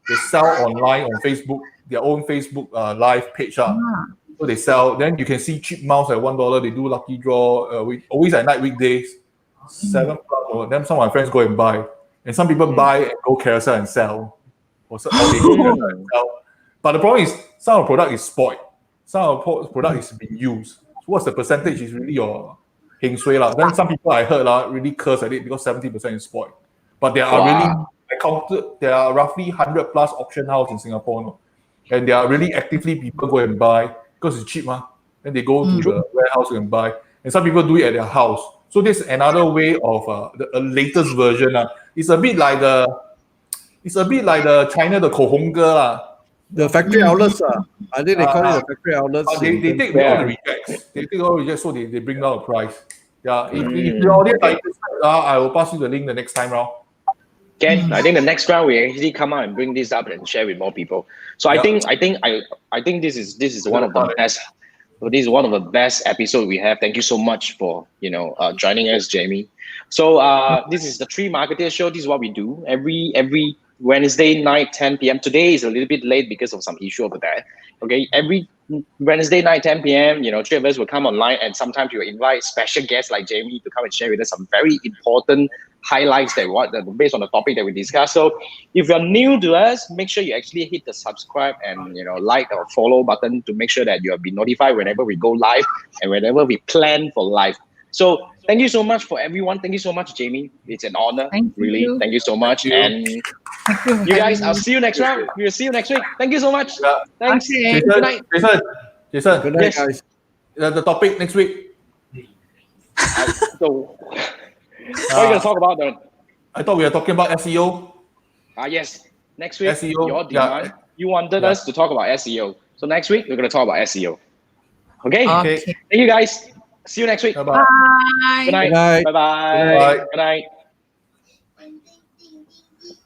They sell online on Facebook, their own Facebook live page. So they sell. Then you can see cheap mouse at $1. They do lucky draw. Always at night, weekdays, 7+. Then some of my friends go and buy, and some people buy and go carousel and sell, or they go carousel and sell. But the problem is some of the product is spoiled. Some of the product is being used. So what's the percentage is really your heng sui lah. Then some people I heard really curse at it because 70% is spoiled. But there are there are roughly 100+ auction house in Singapore, no? And there are really actively people go and buy because it's cheap, Then they go to the warehouse and buy. And some people do it at their house. So this is another way of the latest version. It's a bit like the China the Kohonga. The factory outlets, I think they call it the factory outlets. They take all the rejects. They take all the rejects, so they bring down the price. Yeah, if the audience like this, I will pass you the link the next time round. Ken, I think the next round we actually come out and bring this up and share with more people. So I think this is one of the best. This is one of the best episodes we have. Thank you so much for joining us, Jamie. So this is the 3 Marketeers show. This is what we do every Wednesday night, 10 p.m. Today is a little bit late because of some issue over there. Okay, every Wednesday night, 10 p.m. 3 of us will come online, and sometimes we will invite special guests like Jamie to come and share with us some very important highlights based on the topic that we discuss. So if you're new to us, make sure you actually hit the subscribe and like or follow button to make sure that you'll be notified whenever we go live and whenever we plan for live. So thank you so much for everyone. Thank you so much, Jamie. It's an honor. Thank you so much. And you guys, I'll see you next round. We'll see you next week. Thank you so much. Thanks. Okay. Good night. Jason. Good night, guys. The topic next week. So what are you going to talk about then? I thought we were talking about SEO. Yes. Next week, SEO, your demand. You wanted us to talk about SEO. So next week, we're going to talk about SEO. Okay? Okay. Thank you, guys. See you next week. Bye-bye. Bye. Good night. Good night. Bye-bye. Good night. Good night.